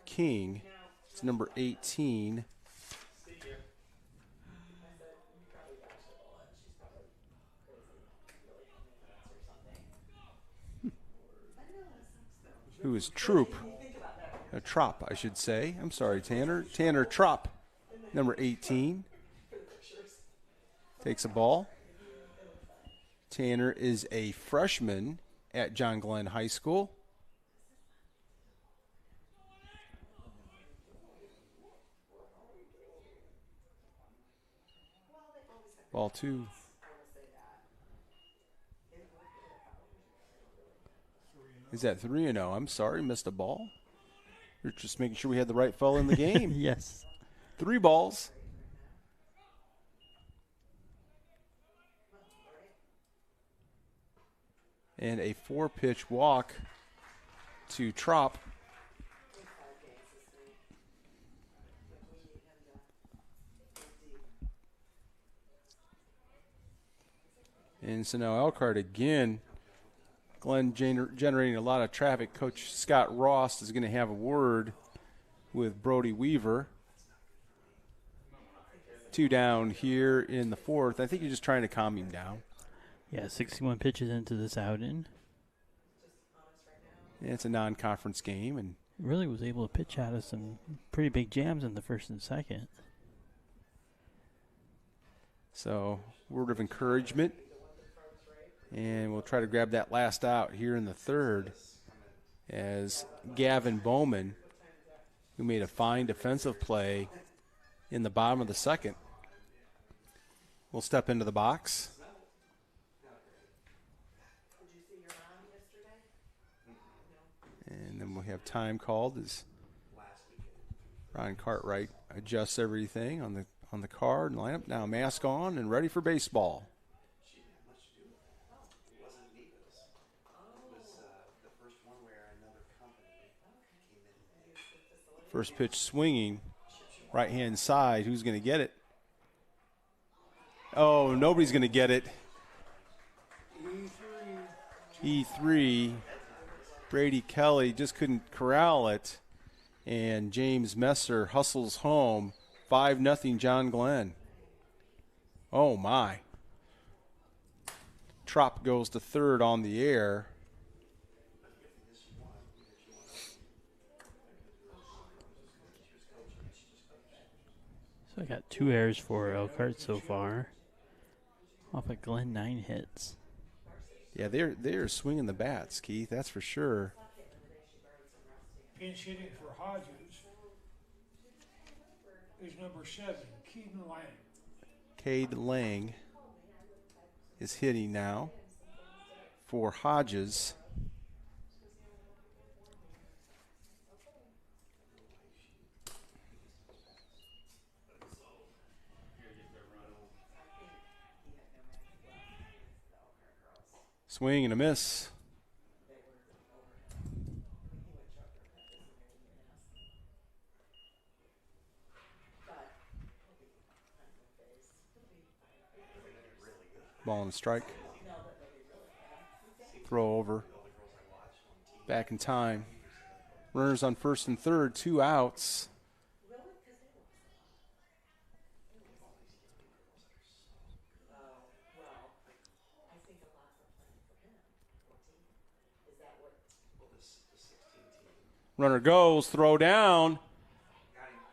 King. It's number 18. Who is Trop, I should say. I'm sorry, Tanner. Tanner Trop, number 18. Takes a ball. Tanner is a freshman at John Glenn High School. Ball 2. Is that 3-0? I'm sorry, missed a ball. You're just making sure we had the right fellow in the game. Yes. 3 balls. And a 4-pitch walk to Trop. And so now Elkhart again. Glenn generating a lot of traffic. Coach Scott Ross is going to have a word with Brody Weaver. 2 down here in the 4th. I think you're just trying to calm him down. Yeah, 61 pitches into this outing. Yeah, it's a non-conference game, and really was able to pitch out of some pretty big jams in the first and second. So, word of encouragement. And we'll try to grab that last out here in the 3rd as Gavin Bowman, who made a fine defensive play in the bottom of the 2nd, will step into the box. And then we'll have time called as Ron Cartwright adjusts everything on the card and lineup. Now mask on and ready for baseball. First pitch swinging, right-hand side. Who's going to get it? Oh, nobody's going to get it. E3. Brady Kelly just couldn't corral it. And James Messer hustles home. 5-0 John Glenn. Oh, my. Trop goes to 3rd on the air. So I got 2 errors for Elkhart so far. Off of Glenn, 9 hits. Yeah, they're swinging the bats, Keith. That's for sure. Pinch hitting for Hodges is number 7, Keaton Lang. Cade Lang is hitting now for Hodges. Swing and a miss. Ball and a strike. Throw over. Back in time. Runners on 1st and 3rd, 2 outs. Runner goes, throw down.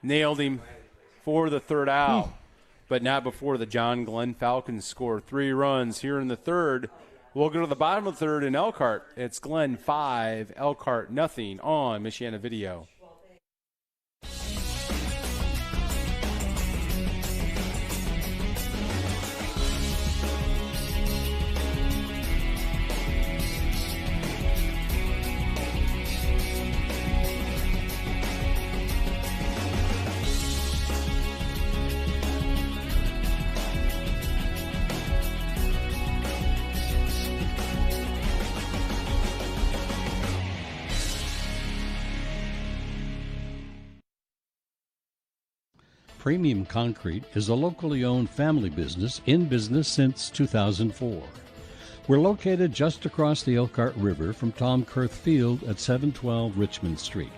Nailed him for the 3rd out. But not before the John Glenn Falcons score 3 runs here in the 3rd. We'll go to the bottom of the third in Elkhart. It's Glenn 5, Elkhart nothing on Michiana Video. Premium Concrete is a locally owned family business in business since 2004. We're located just across the Elkhart River from Tom Kurth Field at 712 Richmond Street.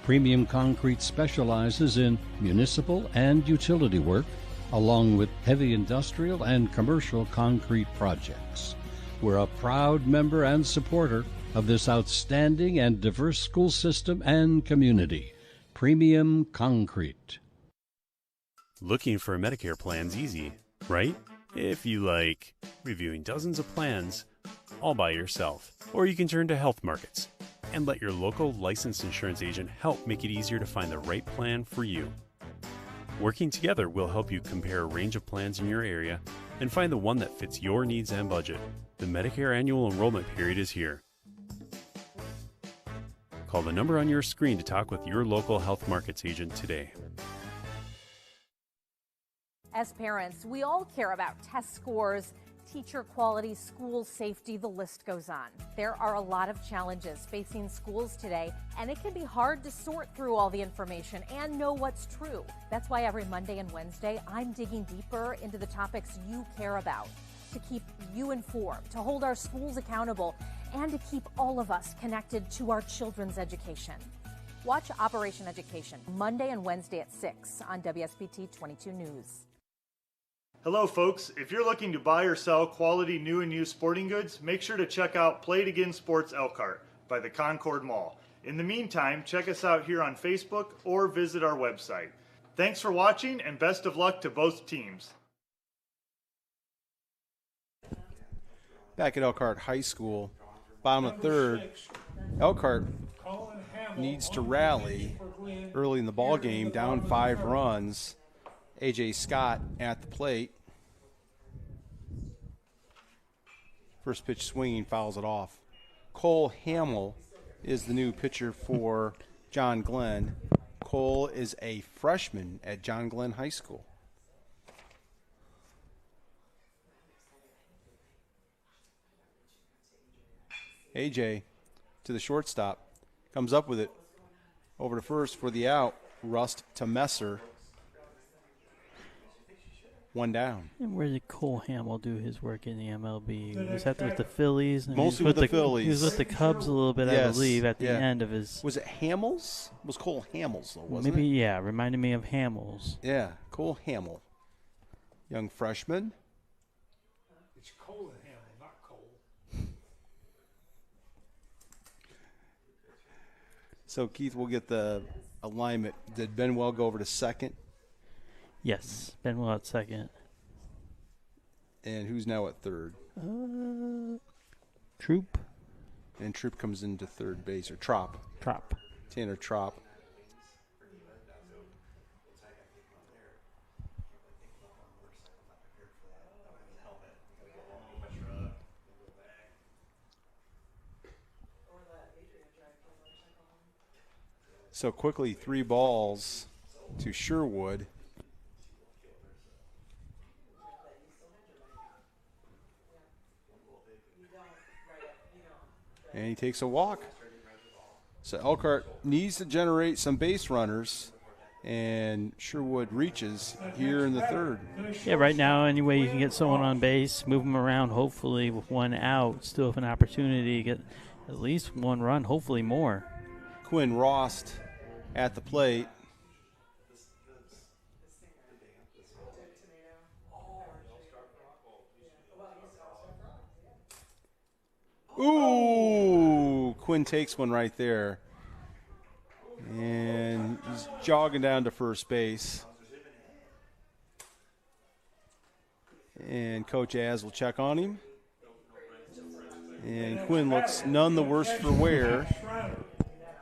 Premium Concrete specializes in municipal and utility work, along with heavy industrial and commercial concrete projects. We're a proud member and supporter of this outstanding and diverse school system and community. Premium Concrete. Looking for a Medicare plan's easy, right? If you like reviewing dozens of plans all by yourself. Or you can turn to health markets and let your local licensed insurance agent help make it easier to find the right plan for you. Working together will help you compare a range of plans in your area and find the one that fits your needs and budget. The Medicare annual enrollment period is here. Call the number on your screen to talk with your local health markets agent today. As parents, we all care about test scores, teacher quality, school safety, the list goes on. There are a lot of challenges facing schools today, and it can be hard to sort through all the information and know what's true. That's why every Monday and Wednesday, I'm digging deeper into the topics you care about, to keep you informed, to hold our schools accountable, and to keep all of us connected to our children's education. Watch Operation Education, Monday and Wednesday at 6 on WSBT 22 News. Hello folks, if you're looking to buy or sell quality new and used sporting goods, make sure to check out Play It Again Sports Elkhart by the Concord Mall. In the meantime, check us out here on Facebook or visit our website. Thanks for watching and best of luck to both teams. Back at Elkhart High School, bottom of third, Elkhart needs to rally early in the ball game, down 5 runs. A.J. Scott at the plate. First pitch swinging, fouls it off. Cole Hamill is the new pitcher for John Glenn. Cole is a freshman at John Glenn High School. A.J. to the shortstop. Comes up with it. Over to first for the out. Rust to Messer. 1 down. And where did Cole Hamill do his work in the MLB? Was that with the Phillies? Mostly with the Phillies. He was with the Cubs a little bit, yes, I believe, at the end of his... Was it Hamels? It was Cole Hamels, though, wasn't Maybe, it? yeah, reminded me of Hamels. Yeah, Cole Hamill. Young freshman. It's Cole and Hamill, not Cole. So, Keith, we'll get the alignment. Did Benwell go over to second? Yes, Benwell at second. And who's now at third? Troop. And Troop comes into third base, or Trop. Trop. Tanner Trop. So quickly, 3 balls to Sherwood. And he takes a walk. So Elkhart needs to generate some base runners, and Sherwood reaches here in the third. Yeah, right now, any way you can get someone on base, move them around, hopefully with 1 out, still have an opportunity to get at least 1 run, hopefully more. Quinn Rost at the plate. Ooh, Quinn takes one right there. And he's jogging down to first base. And Coach Az will check on him. And Quinn looks none the worse for wear.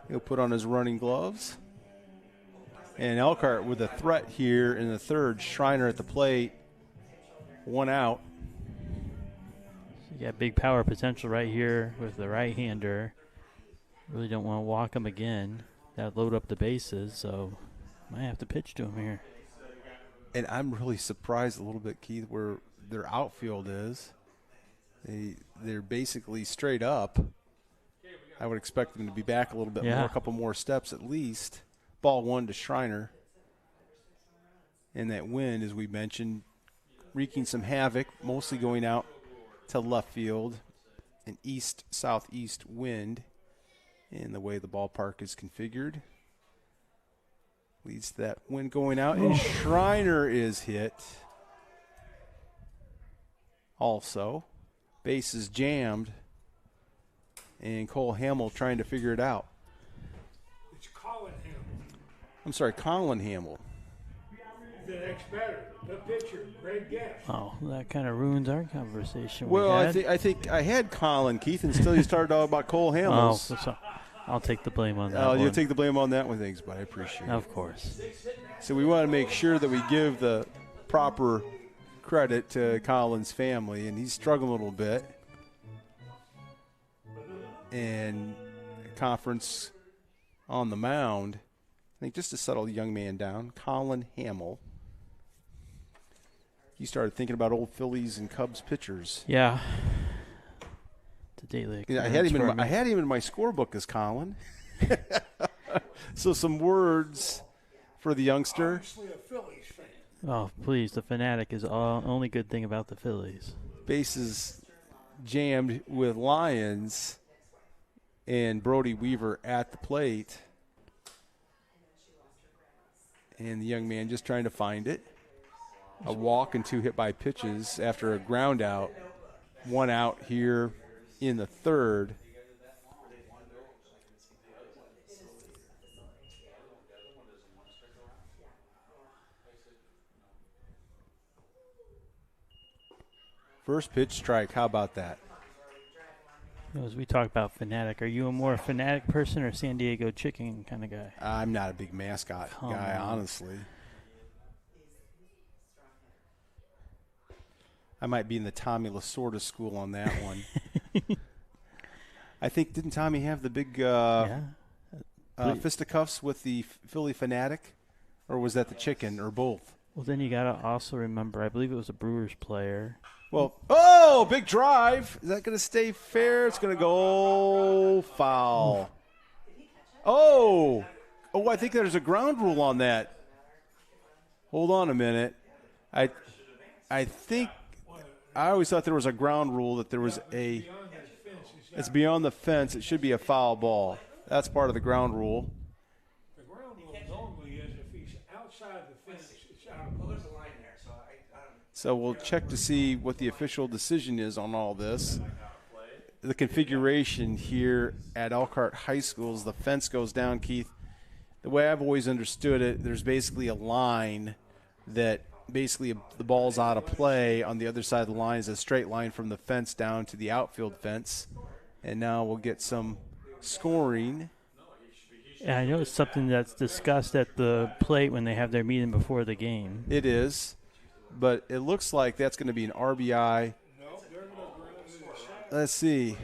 He'll put on his running gloves. And Elkhart with a threat here in the third. Schreiner at the plate. 1 out. You got big power potential right here with the right-hander. Really don't want to walk him again. That load up the bases, so might have to pitch to him here. And I'm really surprised a little bit, Keith, where their outfield is. They're basically straight up. I would expect them to be back a little bit more, a couple more steps at least. Ball 1 to Schreiner. And that wind, as we mentioned, wreaking some havoc, mostly going out to left field. An east-southeast wind in the way the ballpark is configured. Leads to that wind going out, and Schreiner is hit. Also, base is jammed, and Cole Hamill trying to figure it out. It's Colin Hamill. I'm sorry, Colin Hamill. The next batter, the pitcher, Greg Guest. Oh, that kind of ruins our conversation. Well, I think I had Colin, Keith, and still you started talking about Cole Hamill. Oh, so I'll take the blame on that one. You'll take the blame on that one, thanks, but I appreciate it. Of course. So we want to make sure that we give the proper credit to Colin's family, and he's struggling a little bit. And conference on the mound, I think just to settle the young man down, Colin Hamill. You started thinking about old Phillies and Cubs pitchers. Yeah. The daily. Yeah, I had him in my scorebook as Colin. So some words for the youngster. Obviously a Phillies fan. Oh, please. The Fanatic is the only good thing about the Phillies. Bases jammed with Lions and Brody Weaver at the plate. And the young man just trying to find it. A walk and 2 hit by pitches after a ground out. 1 out here in the third. First pitch strike. How about that? As we talk about Fanatic, are you a more Fanatic person or San Diego Chicken kind of guy? I'm not a big mascot guy, honestly. I might be in the Tommy Lasorda school on that one. I think, didn't Tommy have the big fisticuffs with the Philly Fanatic? Or was that the Chicken, or both? Well, then you got to also remember, I believe it was a Brewers player. Well, big drive. Is that going to stay fair? It's going to go foul. Oh, I think there's a ground rule on that. Hold on a minute. I think I always thought there was a ground rule that there was it's beyond the fence. It should be a foul ball. That's part of the ground rule. The ground rule normally is if he's outside the fence, it's out of. Well, there's a line there, so I don't. So we'll check to see what the official decision is on all this. The configuration here at Elkhart High School is the fence goes down, Keith. The way I've always understood it, there's basically a line that basically the ball's out of play. On the other side of the line is a straight line from the fence down to the outfield fence. And now we'll get some scoring. Yeah, I know it's something that's discussed at the plate when they have their meeting before the game. It is, but it looks like that's going to be an RBI. Let's see.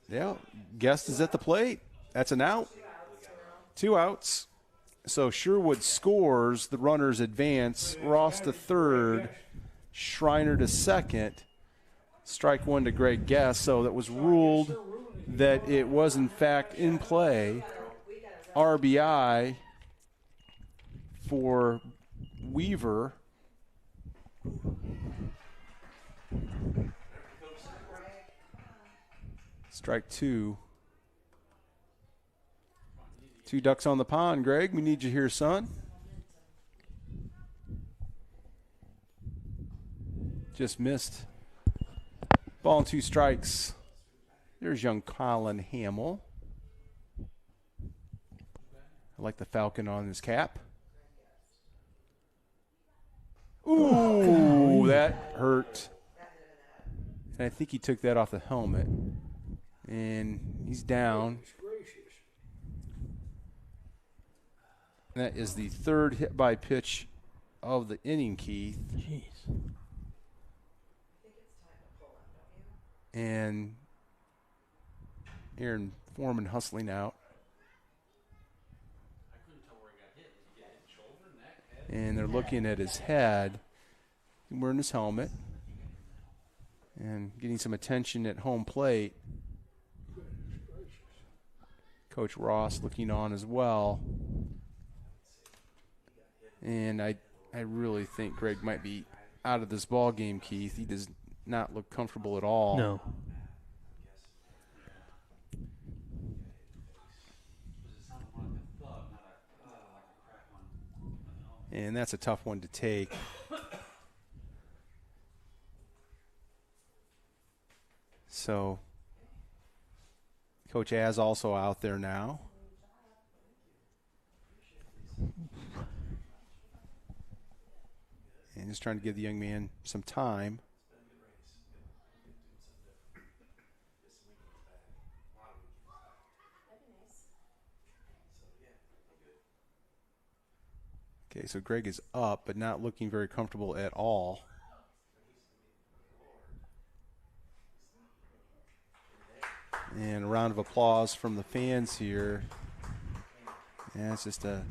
Yeah, Guest is at the plate. That's an out. 2 outs. So Sherwood scores. The runners advance. Ross to third. Schreiner to second. Strike 1 to Greg Guest. So that was ruled that it was in fact in play. RBI for Weaver. Strike 2. 2 ducks on the pond, Greg. We need you here, son. Just missed. Ball and 2 strikes. There's young Colin Hamill. I like the falcon on his cap. Ooh, that hurt. And I think he took that off the helmet. And he's down. And that is the third hit by pitch of the inning, Keith. Jeez. And Aaron Foreman hustling out. And they're looking at his head. He's wearing his helmet. And getting some attention at home plate. Coach Ross looking on as well. And I really think Greg might be out of this ball game, Keith. He does not look comfortable at all. No. And that's a tough one to take. So, Coach Az also out there now. And just trying to give the young man some time. Okay, so Greg is up, but not looking very comfortable at all. And a round of applause from the fans here. Yeah, it's just a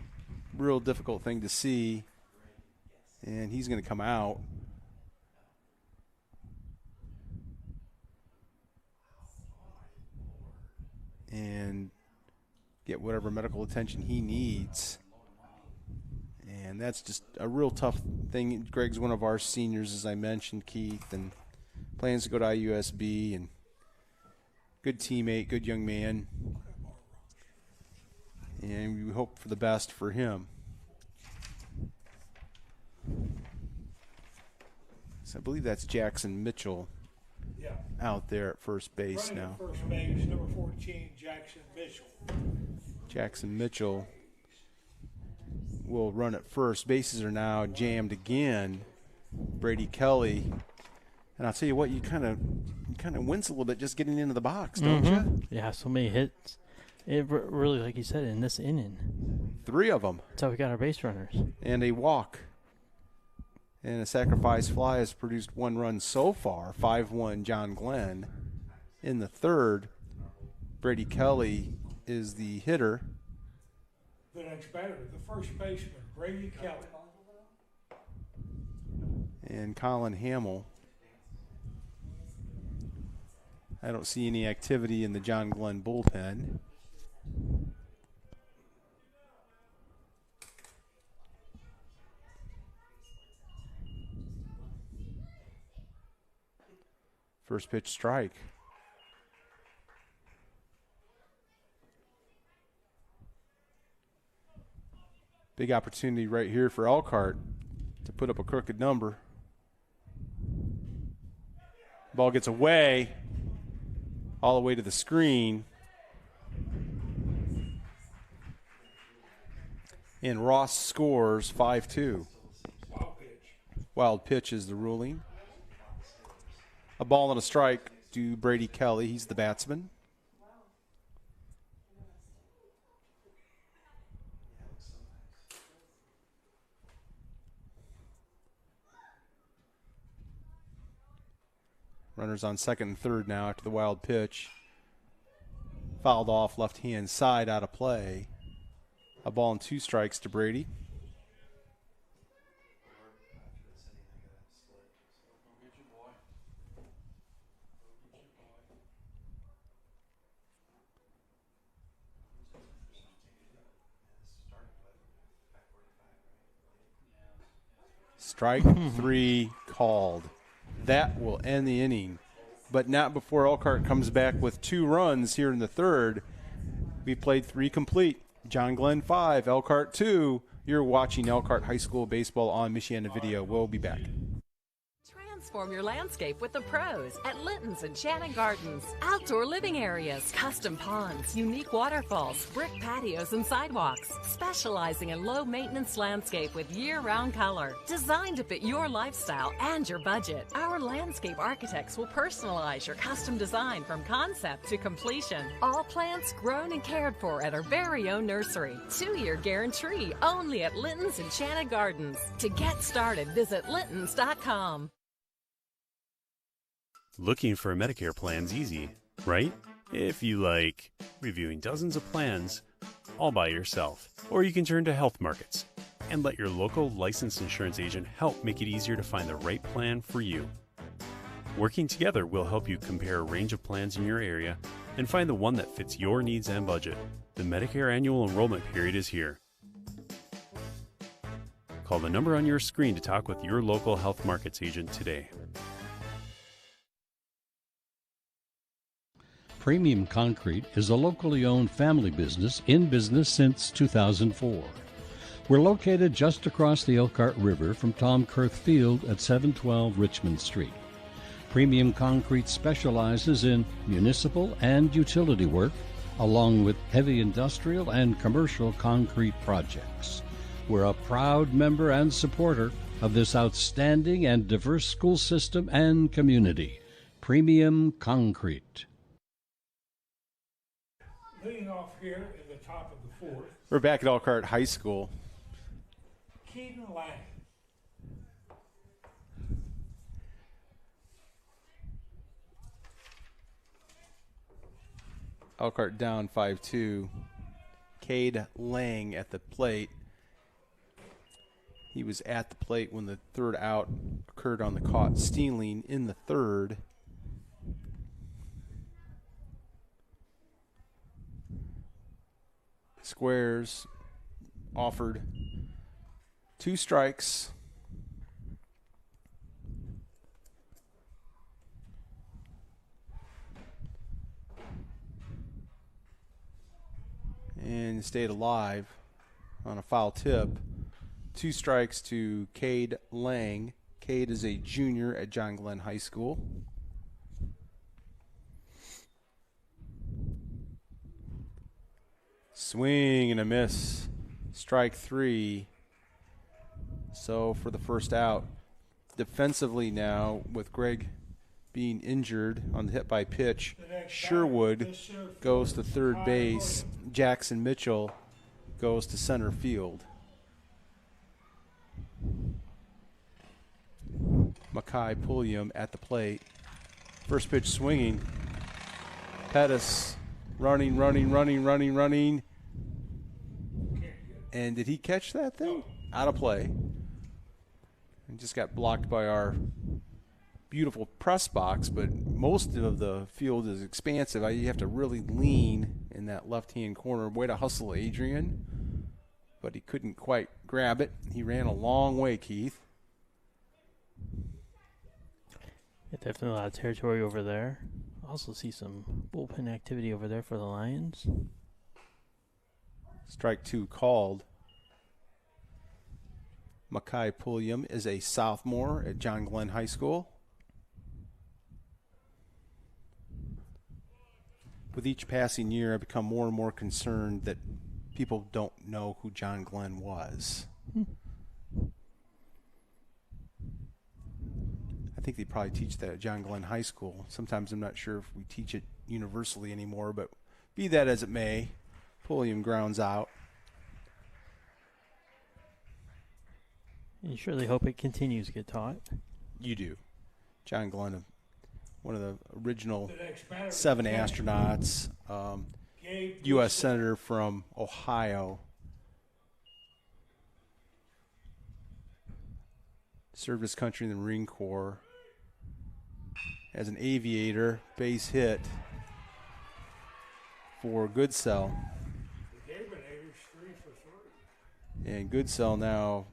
real difficult thing to see. And he's going to come out. And get whatever medical attention he needs. And that's just a real tough thing. Greg's one of our seniors, as I mentioned, Keith, and plans to go to IUSB, and good teammate, good young man. And we hope for the best for him. So I believe that's Jackson Mitchell out there at first base Running now. at first base, number 14, Jackson Mitchell. Jackson Mitchell will run at first. Bases are now jammed again. Brady Kelly. And I'll tell you what, you kind of wince a little bit just getting into the box, don't you? Yeah, so many hits. It really, like you said, in this inning. 3 of them. That's how we got our base runners. And a walk. And a sacrifice fly has produced 1 run so far. 5-1 John Glenn. In the third, Brady Kelly is the hitter. The next batter, the first baseman, Brady Kelly. And Colin Hamill. I don't see any activity in the John Glenn bullpen. First pitch strike. Big opportunity right here for Elkhart to put up a crooked number. Ball gets away all the way to the screen. And Ross scores 5-2. Wild pitch is the ruling. A ball and a strike to Brady Kelly. He's the batsman. Runners on second and third now after the wild pitch. Fouled off left-hand side, out of play. A ball and 2 strikes to Brady. Strike 3 called. That will end the inning, but not before Elkhart comes back with 2 runs here in the third. We played 3 complete. John Glenn 5, Elkhart 2. You're watching Elkhart High School baseball on Michiana Video. We'll be back. Transform your landscape with the pros at Linton's Enchanted Gardens. Outdoor living areas, custom ponds, unique waterfalls, brick patios and sidewalks. Specializing in low-maintenance landscape with year-round color. Designed to fit your lifestyle and your budget. Our landscape architects will personalize your custom design from concept to completion. All plants grown and cared for at our very own nursery. 2-year guarantee only at Linton's Enchanted Gardens. To get started, visit Lintons.com. Looking for a Medicare plan's easy, right? If you like reviewing dozens of plans all by yourself. Or you can turn to health markets and let your local licensed insurance agent help make it easier to find the right plan for you. Working together will help you compare a range of plans in your area and find the one that fits your needs and budget. The Medicare annual enrollment period is here. Call the number on your screen to talk with your local health markets agent today. Premium Concrete is a locally owned family business in business since 2004. We're located just across the Elkhart River from Tom Kurth Field at 712 Richmond Street. Premium Concrete specializes in municipal and utility work, along with heavy industrial and commercial concrete projects. We're a proud member and supporter of this outstanding and diverse school system and community. Premium Concrete. Leading off here in the top of the fourth, We're back at Elkhart High School. Keaton Lang. Elkhart down 5-2. Cade Lang at the plate. He was at the plate when the third out occurred on the caught stealing in the third. Squares offered 2 strikes. And stayed alive on a foul tip. 2 strikes to Cade Lang. Cade is a junior at John Glenn High School. Swing and a miss. Strike 3. So for the first out. Defensively now, with Greg being injured on the hit by pitch, Sherwood goes to third base. Jackson Mitchell goes to center field. Mackay Pulliam at the plate. First pitch swinging. Pettis running. And did he catch that thing? Out of play. And just got blocked by our beautiful press box, but most of the field is expansive. You have to really lean in that left-hand corner. Way to hustle Adrian, but he couldn't quite grab it. He ran a long way, Keith. Yeah, definitely a lot of territory over there. Also see some bullpen activity over there for the Lions. Strike 2 called. Mackay Pulliam is a sophomore at John Glenn High School. With each passing year, I become more and more concerned that people don't know who John Glenn was. I think they probably teach that at John Glenn High School. Sometimes I'm not sure if we teach it universally anymore, but be that as it may, Pulliam grounds out. You surely hope it continues to get taught. You do. John Glenn, one of the original 7 astronauts, U.S. Senator from Ohio. Served his country in the Marine Corps as an aviator, base hit for Goodsell. And Goodsell now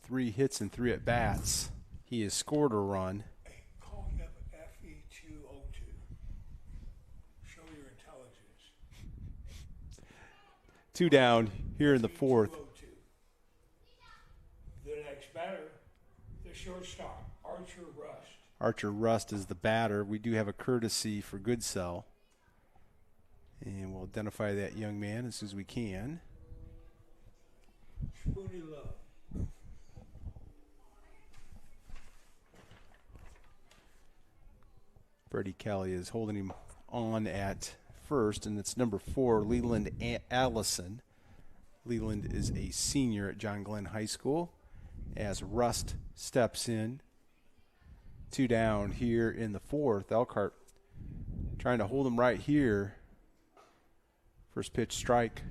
3 hits and 3 at bats. He has scored a run. Calling up at FE202. Show your intelligence. 2 down here in the fourth. The next batter, the shortstop, Archer Rust. Archer Rust is the batter. We do have a courtesy for Goodsell. And we'll identify that young man as soon as we can. Spoonie Love. Brady Kelly is holding him on at first, and it's number 4, Leland Allison. Leland is a senior at John Glenn High School as Rust steps in. 2 down here in the 4th. Elkhart trying to hold him right here. First pitch strike.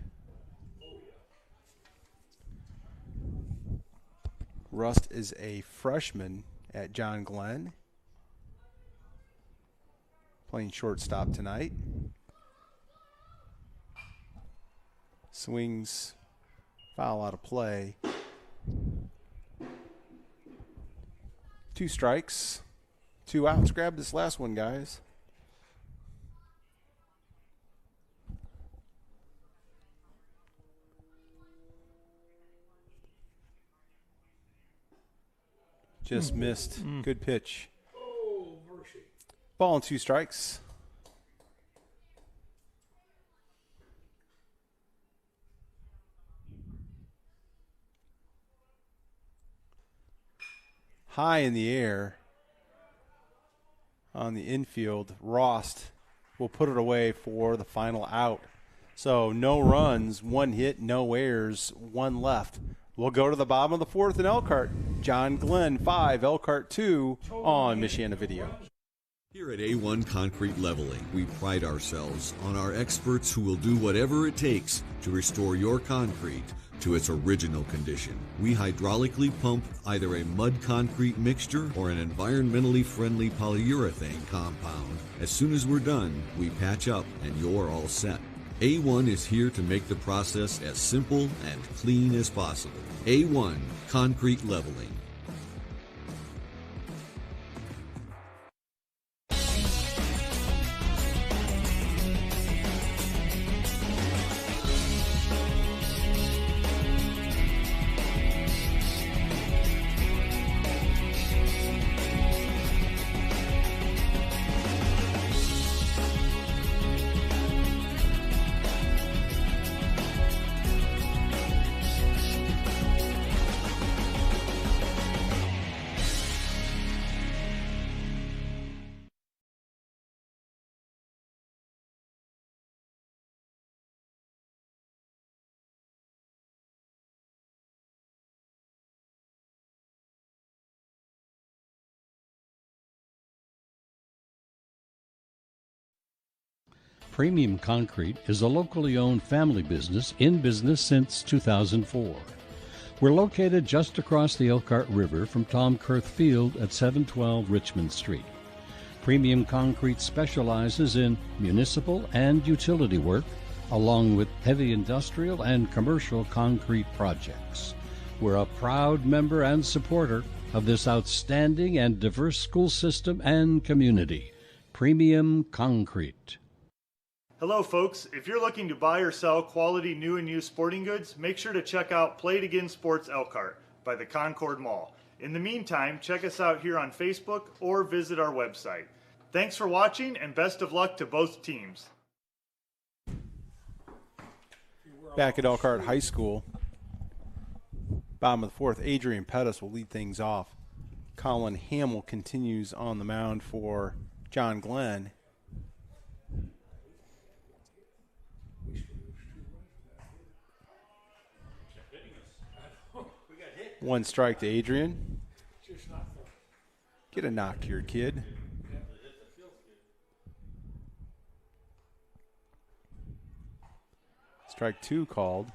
Rust is a freshman at John Glenn, playing shortstop tonight. Swings, foul out of play. 2 strikes, 2 outs. Grab this last one, guys. Just missed. Good pitch. Oh, mercy. Ball and 2 strikes. High in the air on the infield. Rost will put it away for the final out. So no runs, 1 hit, no errors, 1 left. We'll go to the bottom of the 4th in Elkhart. John Glenn 5, Elkhart 2 on Michiana Video. Here at A1 Concrete Leveling, we pride ourselves on our experts who will do whatever it takes to restore your concrete to its original condition. We hydraulically pump either a mud concrete mixture or an environmentally friendly polyurethane compound. As soon as we're done, we patch up and you're all set. A1 is here to make the process as simple and clean as possible. A1 Concrete Leveling. Premium Concrete is a locally owned family business in business since 2004. We're located just across the Elkhart River from Tom Kurth Field at 712 Richmond Street. Premium Concrete specializes in municipal and utility work, along with heavy industrial and commercial concrete projects. We're a proud member and supporter of this outstanding and diverse school system and community. Premium Concrete. Hello folks, if you're looking to buy or sell quality new and used sporting goods, make sure to check out Play It Again Sports Elkhart by the Concord Mall. In the meantime, check us out here on Facebook or visit our website. Thanks for watching and best of luck to both teams. Back at Elkhart High School, bottom of the 4th, Adrian Pettis will lead things off. Colin Hamill continues on the mound for John Glenn. 1 strike to Adrian. Get a knock here, kid. Strike 2 called.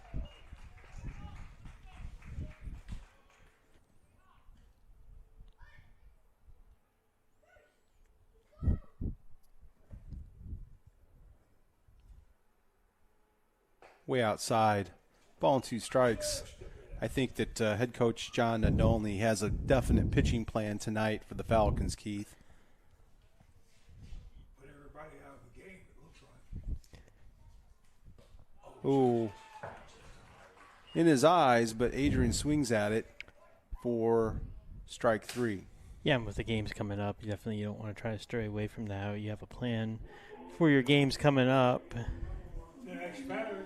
Way outside. Ball and 2 strikes. I think that head coach John Nolney has a definite pitching plan tonight for the Falcons, Keith. Put everybody out of the game, it looks like. Ooh. In his eyes, but Adrian swings at it for strike 3. Yeah, and with the games coming up, you definitely don't want to try to stray away from that. You have a plan for your games coming up. The next batter,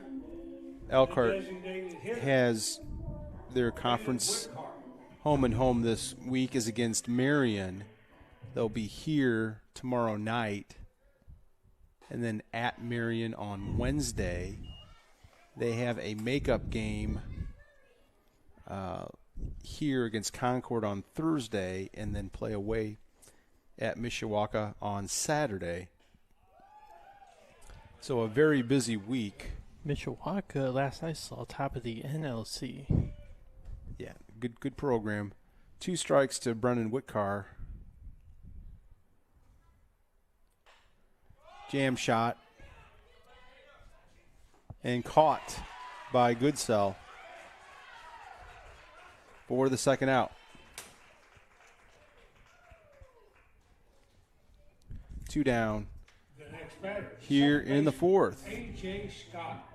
Elkhart the designated hitter, has their conference home and home this week is against Marion. They'll be here tomorrow night and then at Marion on Wednesday. They have a makeup game here against Concord on Thursday and then play away at Mishawaka on Saturday. So a very busy week. Mishawaka, last I saw, top of the NLC. Yeah, good program. 2 strikes to Brennan Whitcar. Jam shot. And caught by Goodsell for the second out. 2 down. the next batter, Here second in the baseman, 4th. A.J. Scott.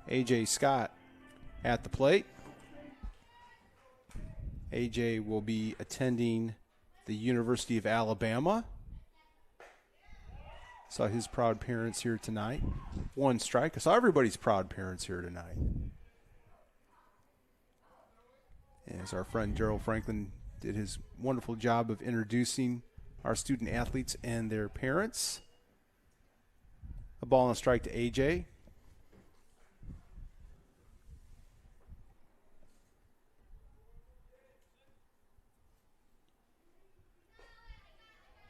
A.J. Scott at the plate. A.J. will be attending the University of Alabama. Saw his proud parents here tonight. 1 strike. I saw everybody's proud parents here tonight. As our friend Gerald Franklin did his wonderful job of introducing our student athletes and their parents. A ball and a strike to A.J.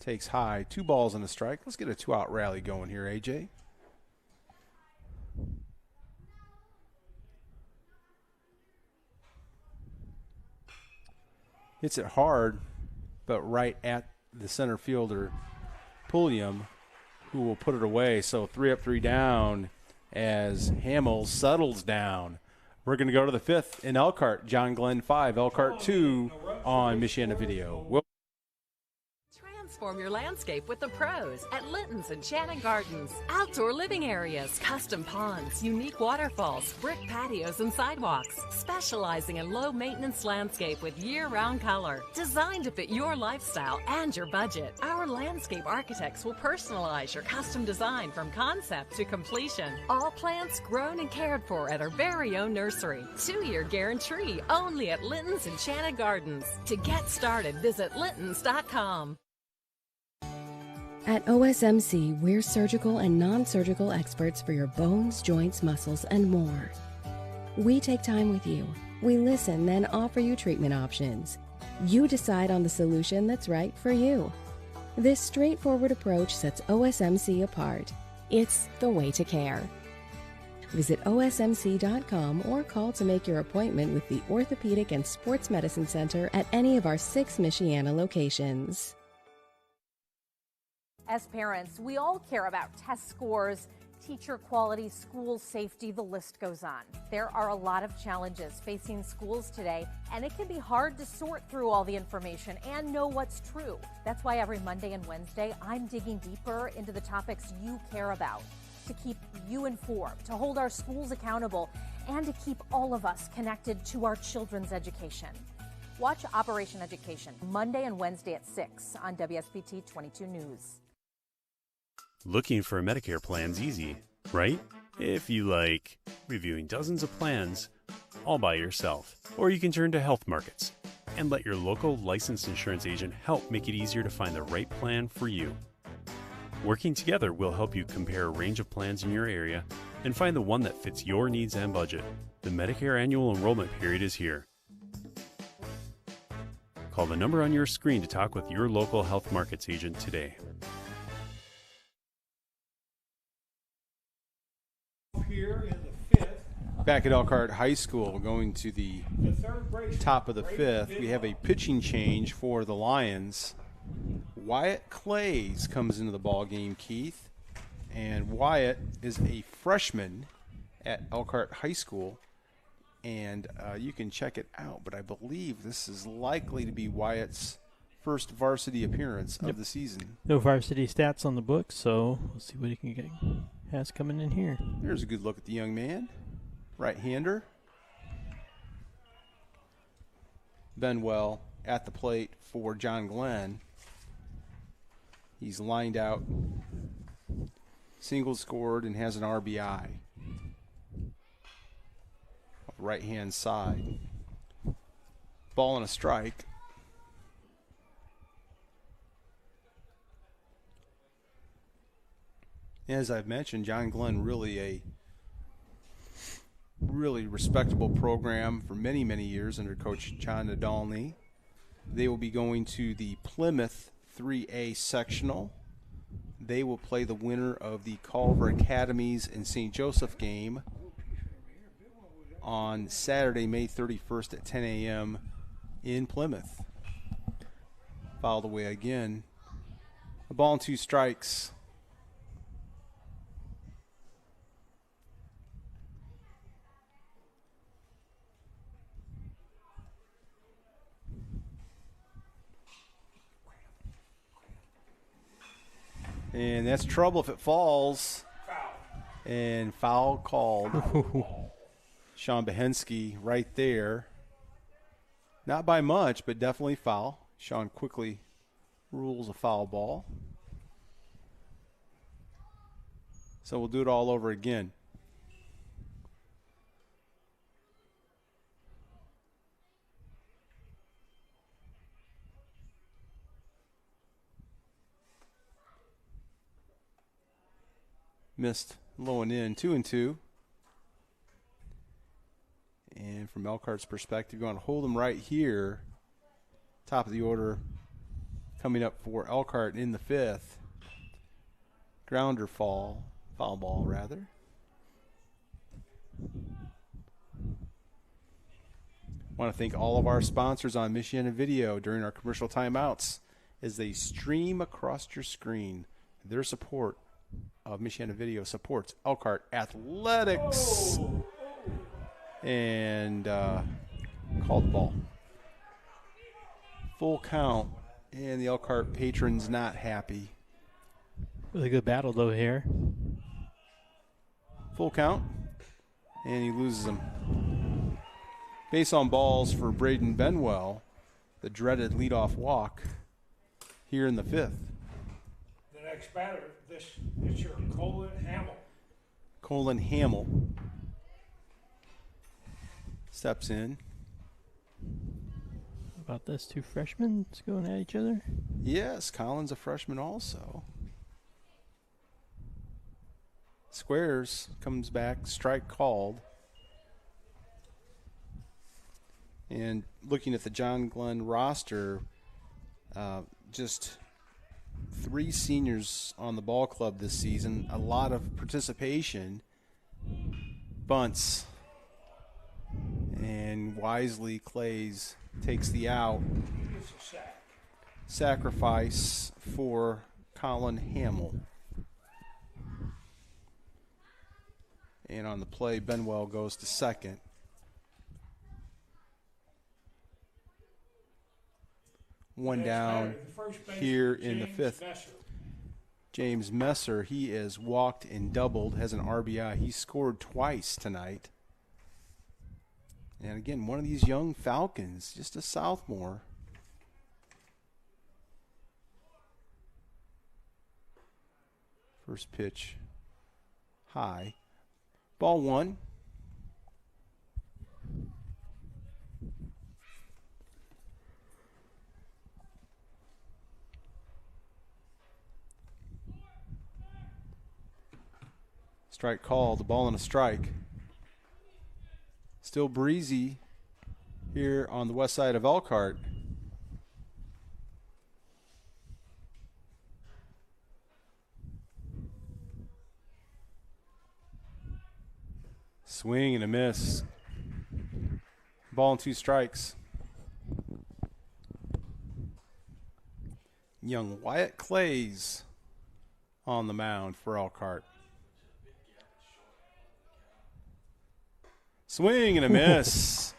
Takes high. 2 balls and a strike. Let's get a 2-out rally going here, AJ. Hits it hard, but right at the center fielder, Pulliam, who will put it away. So 3 up, 3 down as Hamill settles down. We're going to go to the 5th in Elkhart. John Glenn 5, Elkhart 2 on Michiana Video. Transform your landscape with the pros at Linton's Enchanted Gardens. Outdoor living areas, custom ponds, unique waterfalls, brick patios and sidewalks. Specializing in low-maintenance landscape with year-round color. Designed to fit your lifestyle and your budget. Our landscape architects will personalize your custom design from concept to completion. All plants grown and cared for at our very own nursery. 2-year guarantee only at Linton's Enchanted Gardens. To get started, visit lintons.com. At OSMC, we're surgical and non-surgical experts for your bones, joints, muscles, and more. We take time with you. We listen, then offer you treatment options. You decide on the solution that's right for you. This straightforward approach sets OSMC apart. It's the way to care. Visit osmc.com or call to make your appointment with the Orthopedic and Sports Medicine Center at any of our 6 Michiana locations. As parents, we all care about test scores, teacher quality, school safety, the list goes on. There are a lot of challenges facing schools today, and it can be hard to sort through all the information and know what's true. That's why every Monday and Wednesday, I'm digging deeper into the topics you care about, to keep you informed, to hold our schools accountable, and to keep all of us connected to our children's education. Watch Operation Education Monday and Wednesday at 6 on WSBT 22 News. Looking for a Medicare plan's easy, right? If you like reviewing dozens of plans all by yourself. Or you can turn to Health Markets and let your local licensed insurance agent help make it easier to find the right plan for you. Working together will help you compare a range of plans in your area and find the one that fits your needs and budget. The Medicare annual enrollment period is here. Call the number on your screen to talk with your local Health Markets agent today. Here in the 5th, Back at Elkhart High School, going to the third baseman, top of the 5th, we have a pitching change for the Lions. Wyatt Clays comes into the ball game, Keith, and Wyatt is a freshman at Elkhart High School, and you can check it out, but I believe this is likely to be Wyatt's first varsity appearance of the season. No varsity stats on the book, so we'll see what he can get. Has coming in here. There's a good look at the young man. Right-hander. Benwell at the plate for John Glenn. He's lined out, single scored, and has an RBI. Right-hand side. Ball and a strike. As I've mentioned, John Glenn really respectable program for many, many years under Coach John Nadolny. They will be going to the Plymouth 3A sectional. They will play the winner of the Culver Academies and St. Joseph game on Saturday, May 31st at 10 a.m. in Plymouth. Fouled away again. A ball and 2 strikes. And that's trouble if it falls. And foul called. Sean Behensky right there. Not by much, but definitely foul. Sean quickly rules a foul ball. So we'll do it all over again. Missed low and in, 2-2. And from Elkhart's perspective, you want to hold them right here. Top of the order coming up for Elkhart in the 5th. Grounder foul ball rather. Want to thank all of our sponsors on Michiana Video during our commercial timeouts as they stream across your screen. Their support of Michiana Video supports Elkhart Athletics. And called the ball. Full count, and the Elkhart patrons not happy. Really good battle, though, here. Full count, and he loses them. Base on balls for Braden Benwell, the dreaded leadoff walk here in the 5th. The next batter, it's your Colin Hamill. Colin Hamill steps in. About this, 2 freshmen going at each other? Yes, Colin's a freshman also. Squares comes back, strike called. And looking at the John Glenn roster, just 3 seniors on the ball club this season. A lot of participation. Bunts. And wisely, Clays takes the out. Sacrifice for Colin Hamill. And on the play, Benwell goes to second. One down here in the 5th. James Messer, he is walked and doubled, has an RBI. He scored twice tonight. And again, one of these young Falcons, just a sophomore. First pitch high. Ball 1. Strike called, the ball and a strike. Still breezy here on the west side of Elkhart. Swing and a miss. Ball and 2 strikes. Young Wyatt Clays on the mound for Elkhart. Swing and a miss.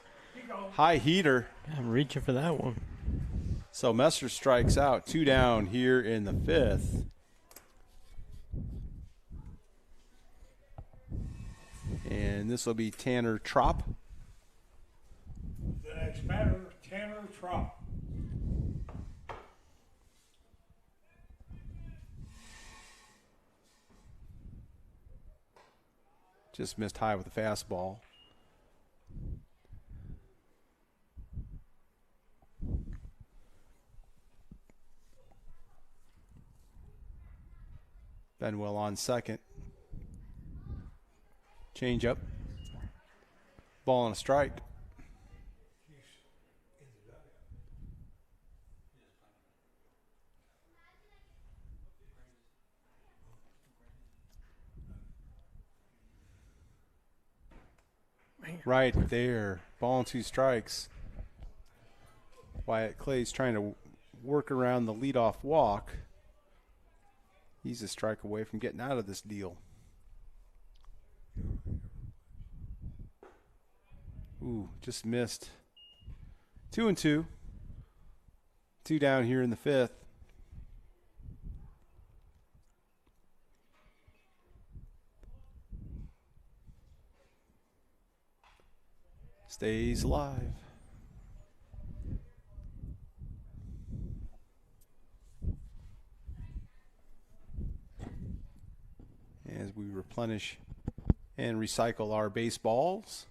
High heater. I'm reaching for that one. So Messer strikes out. 2 down here in the 5th. And this will be Tanner Trop. The next batter, Tanner Trot. Just missed high with the fastball. Benwell on second. Change up. Ball and a strike. Right there. Ball and 2 strikes. Wyatt Clay's trying to work around the leadoff walk. He's a strike away from getting out of this deal. Ooh, just missed. 2-2. 2 down here in the 5th. Stays alive. As we replenish and recycle our baseballs.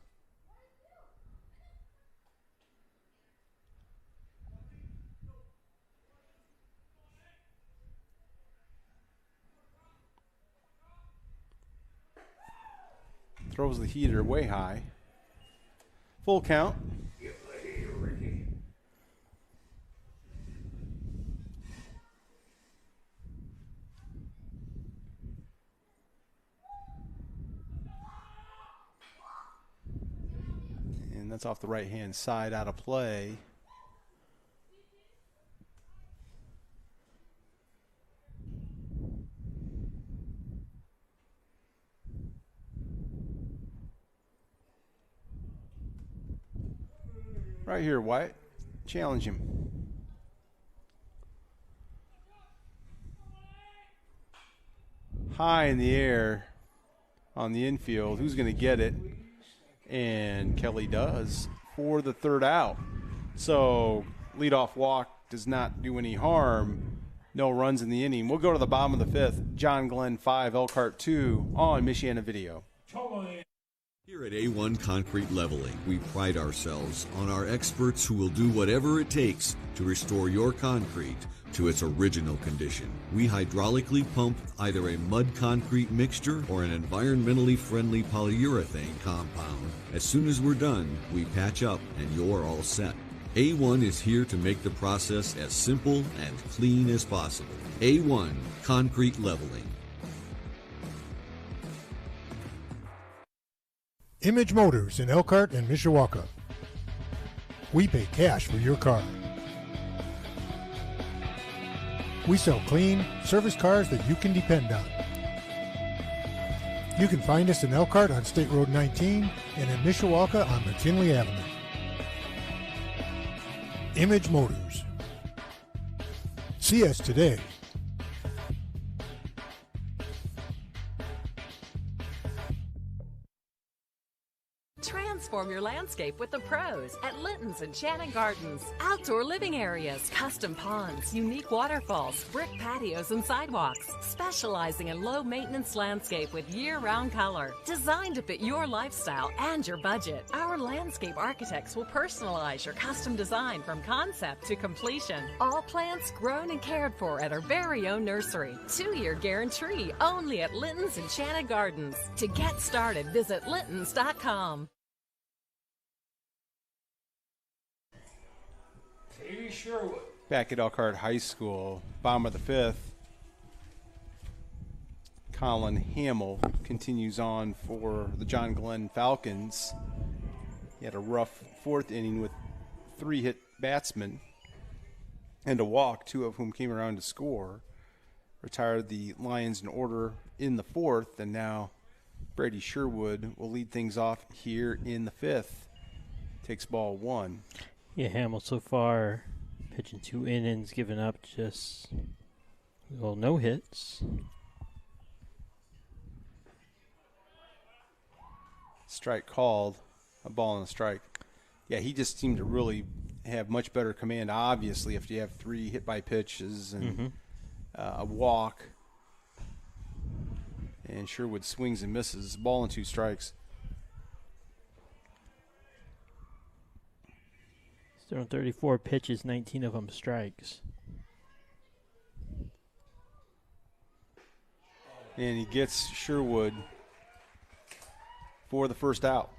Throws the heater way high. Full count. And that's off the right-hand side, out of play. Right here, Wyatt. Challenge him. High in the air on the infield. Who's going to get it? And Kelly does for the 3rd out. So leadoff walk does not do any harm. No runs in the inning. We'll go to the bottom of the 5th. John Glenn 5, Elkhart 2 on Michiana Video. Here at A1 Concrete Leveling, we pride ourselves on our experts who will do whatever it takes to restore your concrete to its original condition. We hydraulically pump either a mud concrete mixture or an environmentally friendly polyurethane compound. As soon as we're done, we patch up and you're all set. A1 is here to make the process as simple and clean as possible. A1 Concrete Leveling. Image Motors in Elkhart and Mishawaka. We pay cash for your car. We sell clean, service cars that you can depend on. You can find us in Elkhart on State Road 19 and in Mishawaka on McKinley Avenue. Image Motors. See us today. Transform your landscape with the pros at Linton's Enchanted Gardens. Outdoor living areas, custom ponds, unique waterfalls, brick patios and sidewalks. Specializing in low-maintenance landscape with year-round color. Designed to fit your lifestyle and your budget. Our landscape architects will personalize your custom design from concept to completion. All plants grown and cared for at our very own nursery. 2-year guarantee only at Linton's Enchanted Gardens. To get started, visit Lintons.com. Sherwood. Back at Elkhart High School, bottom of the 5th. Colin Hamill continues on for the John Glenn Falcons. He had a rough 4th inning with 3 hit batsmen and a walk, 2 of whom came around to score. Retired the Lions in order in the 4th, and now Brady Sherwood will lead things off here in the 5th. Takes ball 1. Yeah, Hamill so far pitching 2 innings, giving up just, well, no hits. Strike called, a ball and a strike. Yeah, he just seemed to really have much better command, obviously, if you have 3 hit by pitches and a walk. And Sherwood swings and misses. Ball and 2 strikes. He's thrown 34 pitches, 19 of them strikes. And he gets Sherwood for the first out.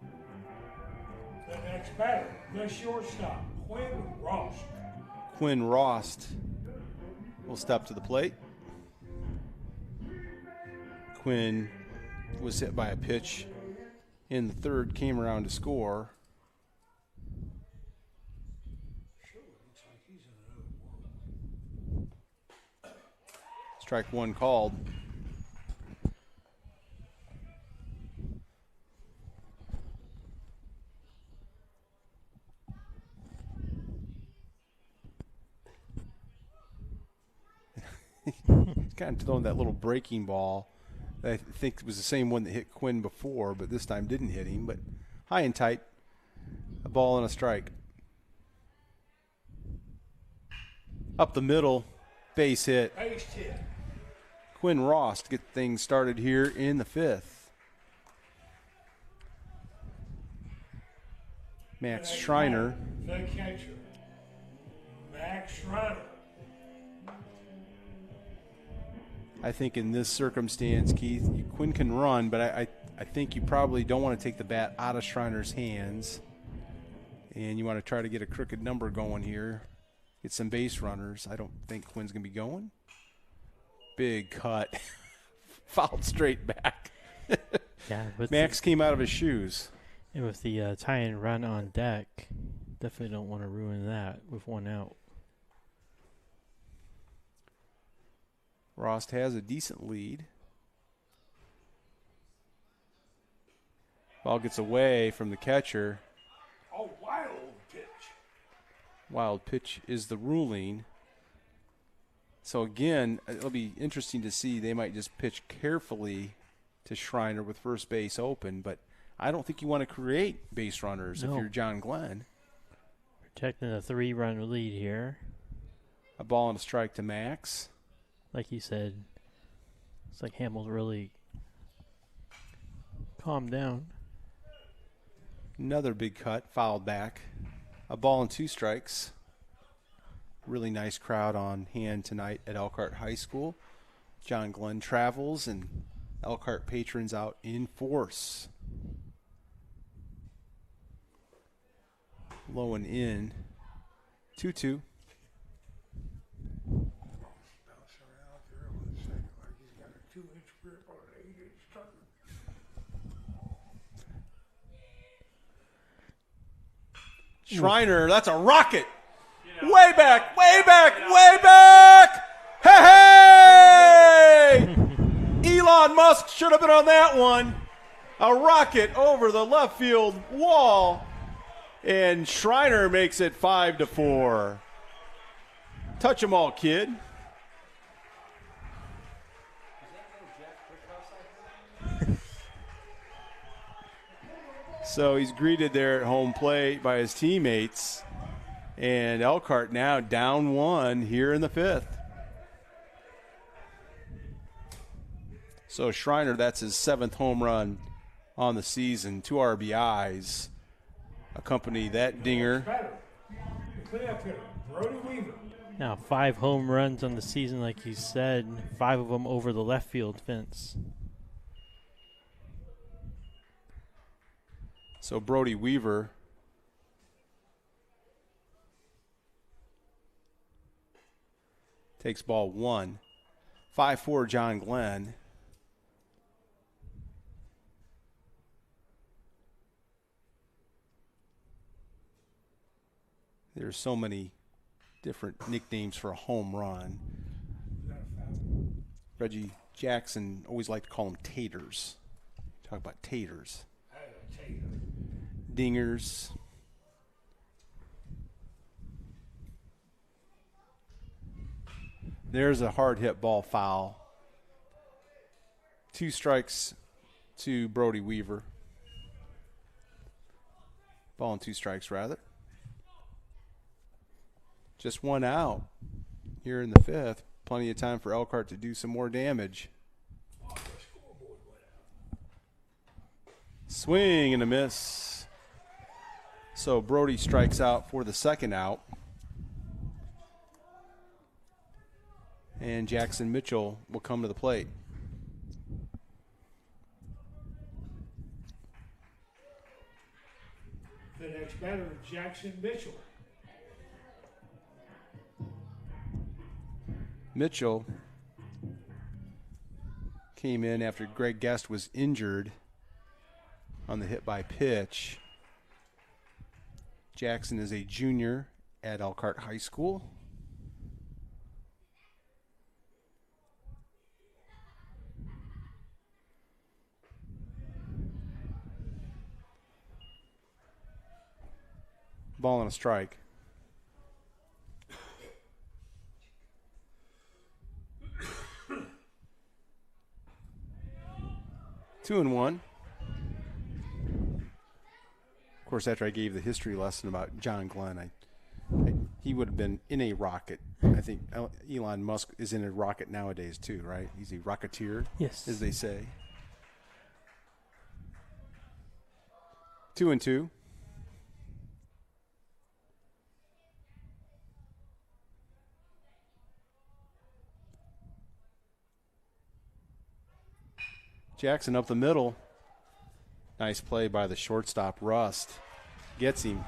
The next batter, the shortstop, Quinn Ross. Quinn Rost will step to the plate. Quinn was hit by a pitch in the 3rd, came around to score. Strike 1 called. He's kind of throwing that little breaking ball. I think it was the same one that hit Quinn before, but this time didn't hit him. But high and tight, a ball and a strike. Up the middle, base hit. Base hit. Quinn Ross to get things started here in the 5th. Max Schreiner. The catcher, Max Schreiner. I think in this circumstance, Keith, Quinn can run, but I think you probably don't want to take the bat out of Schreiner's hands. And you want to try to get a crooked number going here. Get some base runners. I don't think Quinn's going to be going. Big cut. Fouled straight back. Yeah, Max came out of his shoes. And with the tie-in run on deck, definitely don't want to ruin that with 1 out. Rost has a decent lead. Ball gets away from the catcher. A wild pitch. Wild pitch is the ruling. So again, it'll be interesting to see. They might just pitch carefully to Schreiner with first base open, but I don't think you want to create base runners if you're John Glenn. Protecting a 3-run lead here. A ball and a strike to Max. Like you said, it's like Hamill's really calmed down. Another big cut, fouled back. A ball and 2 strikes. Really nice crowd on hand tonight at Elkhart High School. John Glenn travels and Elkhart patrons out in force. Low and in. 2-2. Schreiner, that's a rocket. Way back, way back, way back. Hey, hey! Elon Musk should have been on that one. A rocket over the left field wall. And Schreiner makes it 5-4. Touch 'em all, kid. So he's greeted there at home plate by his teammates. And Elkhart now down 1 here in the 5th. So Schreiner, that's his 7th home run on the season. 2 RBIs accompany that dinger. Cleanup hitter, Brody Weaver. Now 5 home runs on the season, like you said. 5 of them over the left field fence. So Brody Weaver takes ball 1. 5-4 John Glenn. There's so many different nicknames for a home run. Reggie Jackson always liked to call them taters. Talk about taters. Dingers. There's a hard hit ball foul. 2 strikes to Brody Weaver. Ball and 2 strikes, rather. Just 1 out here in the 5th. Plenty of time for Elkhart to do some more damage. Swing and a miss. So Brody strikes out for the 2nd out. And Jackson Mitchell will come to the plate. The next batter, Jackson Mitchell. Mitchell came in after Greg Guest was injured on the hit by pitch. Jackson is a junior at Elkhart High School. Ball and a strike. Two and one. Of course, after I gave the history lesson about John Glenn, he would have been in a rocket. I think Elon Musk is in a rocket nowadays too, right? He's a rocketeer, yes, as they say. 2 and 2. Jackson up the middle. Nice play by the shortstop, Rust. Gets him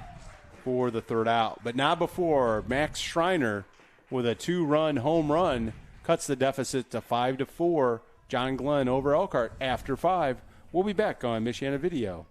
for the 3rd out. But not before Max Schreiner, with a 2-run home run, cuts the deficit to 5-4. John Glenn over Elkhart after 5. We'll be back on Michiana Video.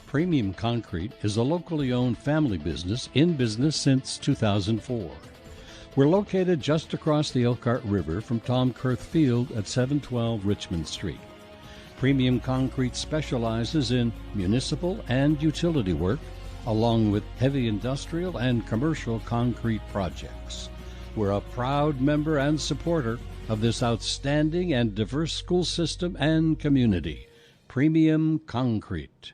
Premium Concrete is a locally owned family business in business since 2004. We're located just across the Elkhart River from Tom Kurth Field at 712 Richmond Street. Premium Concrete specializes in municipal and utility work, along with heavy industrial and commercial concrete projects. We're a proud member and supporter of this outstanding and diverse school system and community. Premium Concrete.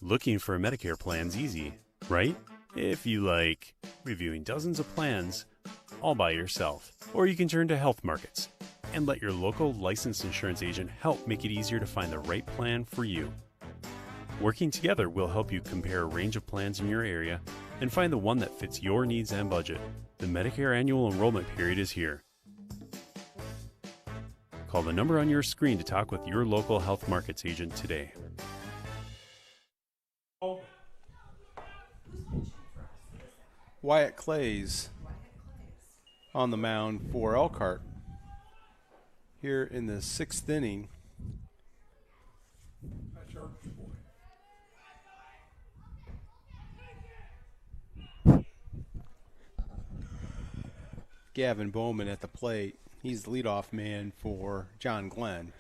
Looking for a Medicare plan's easy, right? If you like reviewing dozens of plans all by yourself. Or you can turn to health markets and let your local licensed insurance agent help make it easier to find the right plan for you. Working together, we'll help you compare a range of plans in your area and find the one that fits your needs and budget. The Medicare annual enrollment period is here. Call the number on your screen to talk with your local health markets agent today. Wyatt Clays on the mound for Elkhart here in the 6th inning. Gavin Bowman at the plate. He's the leadoff man for John Glenn.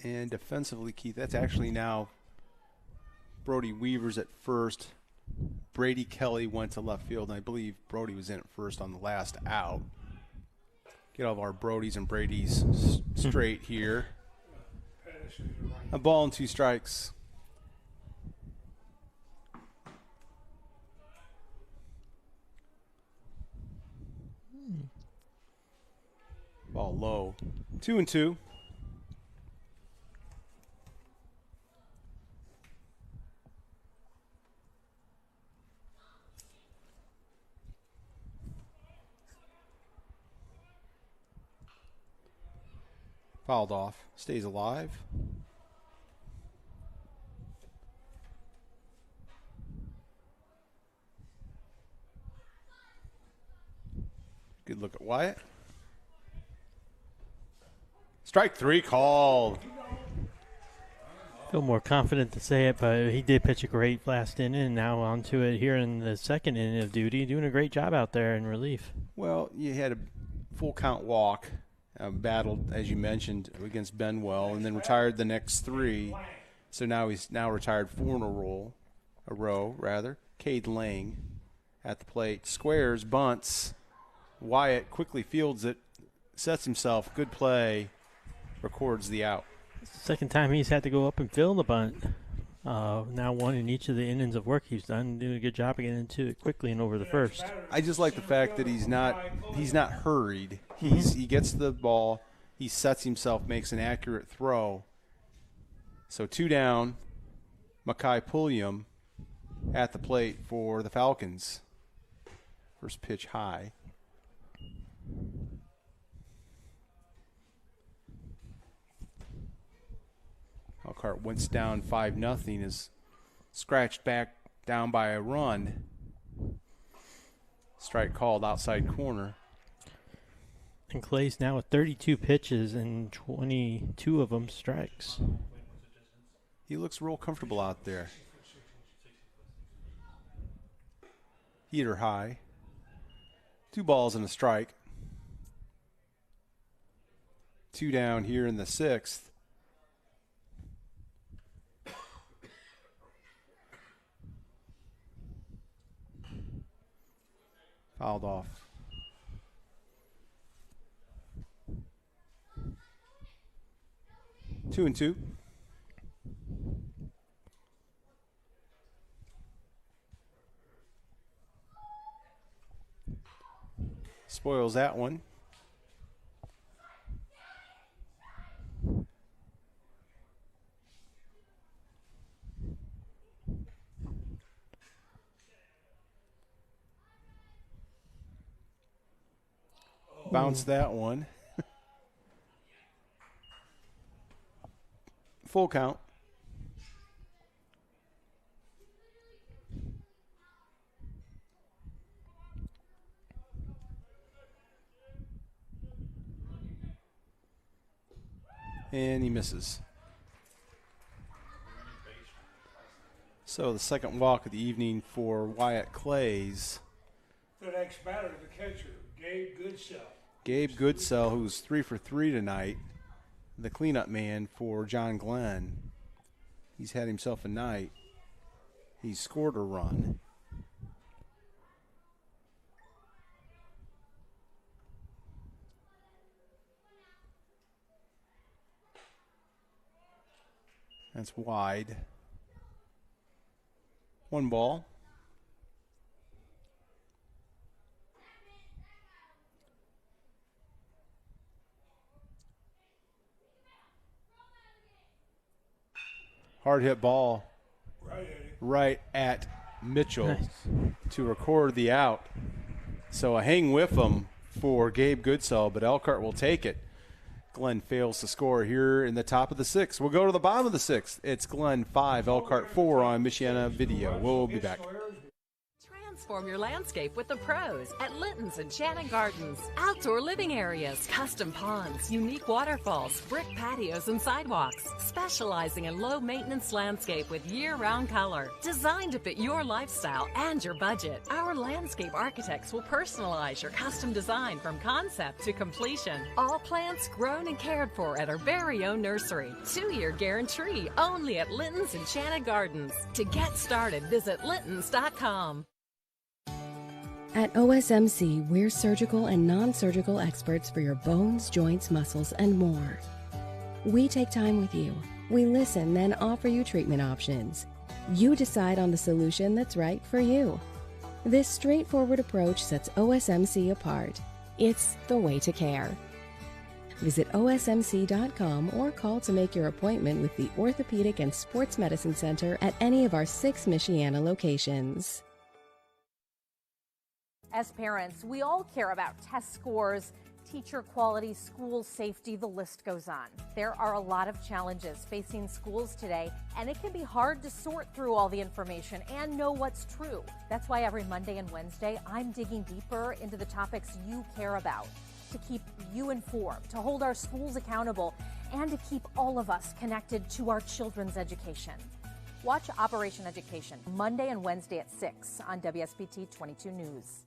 And defensively, Keith, that's actually now Brody Weaver's at first. Brady Kelly went to left field, and I believe Brody was in at first on the last out. Get all of our Brodies and Bradys straight here. A ball and 2 strikes. Ball low. 2 and 2. Fouled off. Stays alive. Good look at Wyatt. Strike 3 called. Feel more confident to say it, but he did pitch a great last inning, and now on to it here in the second inning of duty. Doing a great job out there in relief. Well, you had a full count walk, battled, as you mentioned, against Benwell, and then retired the next 3. So now he's retired 4 in a row. Cade Lang at the plate. Squares, bunts. Wyatt quickly fields it, sets himself, good play, records the out. Second time he's had to go up and fill the bunt. Now one in each of the innings of work he's done, doing a good job of getting into it quickly and over the first. I just like the fact that he's not hurried. He gets the ball, he sets himself, makes an accurate throw. So 2 down, Makai Pulliam at the plate for the Falcons. First pitch high. Elkhart went down 5-0, is scratched back down by a run. Strike called outside corner. And Clay's now with 32 pitches and 22 of them strikes. He looks real comfortable out there. Heater high. 2 balls and a strike. 2 down here in the 6th. Fouled off. Two and two. Spoils that one. Bounce that one. Full count. And he misses. So the second walk of the evening for Wyatt Clays. The next batter, the catcher, Gabe Goodsell. Gabe Goodsell, who's 3 for 3 tonight, the cleanup man for John Glenn. He's had himself a night. He's scored a run. That's wide. 1 ball. Hard hit ball right at Mitchell to record the out. So a hang with him for Gabe Goodsell, but Elkhart will take it. Glenn fails to score here in the top of the 6th. We'll go to the bottom of the 6th. It's Glenn 5, Elkhart 4 on Michiana Video. We'll be back. Transform your landscape with the pros at Linton's Enchanted Gardens. Outdoor living areas, custom ponds, unique waterfalls, brick patios and sidewalks. Specializing in low-maintenance landscape with year-round color. Designed to fit your lifestyle and your budget. Our landscape architects will personalize your custom design from concept to completion. All plants grown and cared for at our very own nursery. 2-year guarantee only at Linton's Enchanted Gardens. To get started, visit lintons.com. At OSMC, we're surgical and non-surgical experts for your bones, joints, muscles, and more. We take time with you. We listen, then offer you treatment options. You decide on the solution that's right for you. This straightforward approach sets OSMC apart. It's the way to care. Visit osmc.com or call to make your appointment with the Orthopedic and Sports Medicine Center at any of our 6 Michiana locations. As parents, we all care about test scores, teacher quality, school safety, the list goes on. There are a lot of challenges facing schools today, and it can be hard to sort through all the information and know what's true. That's why every Monday and Wednesday, I'm digging deeper into the topics you care about, to keep you informed, to hold our schools accountable, and to keep all of us connected to our children's education. Watch Operation Education Monday and Wednesday at 6 on WSBT 22 News.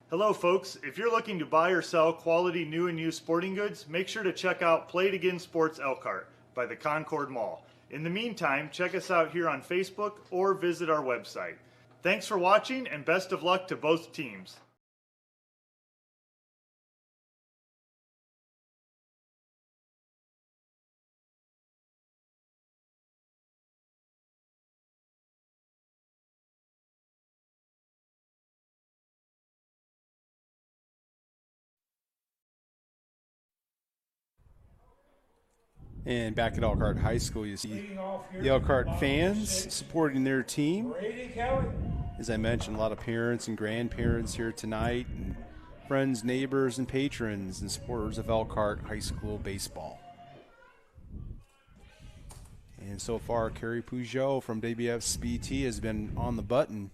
Hello folks, if you're looking to buy or sell quality new and used sporting goods, make sure to check out Play It Again Sports Elkhart by the Concord Mall. In the meantime, check us out here on Facebook or visit our website. Thanks for watching and best of luck to both teams. And back at Elkhart High School, you see the Elkhart fans supporting their team. As I mentioned, a lot of parents and grandparents here tonight, and friends, neighbors, and patrons and supporters of Elkhart High School baseball. And so far, Kerry Peugeot from WSBT has been on the button.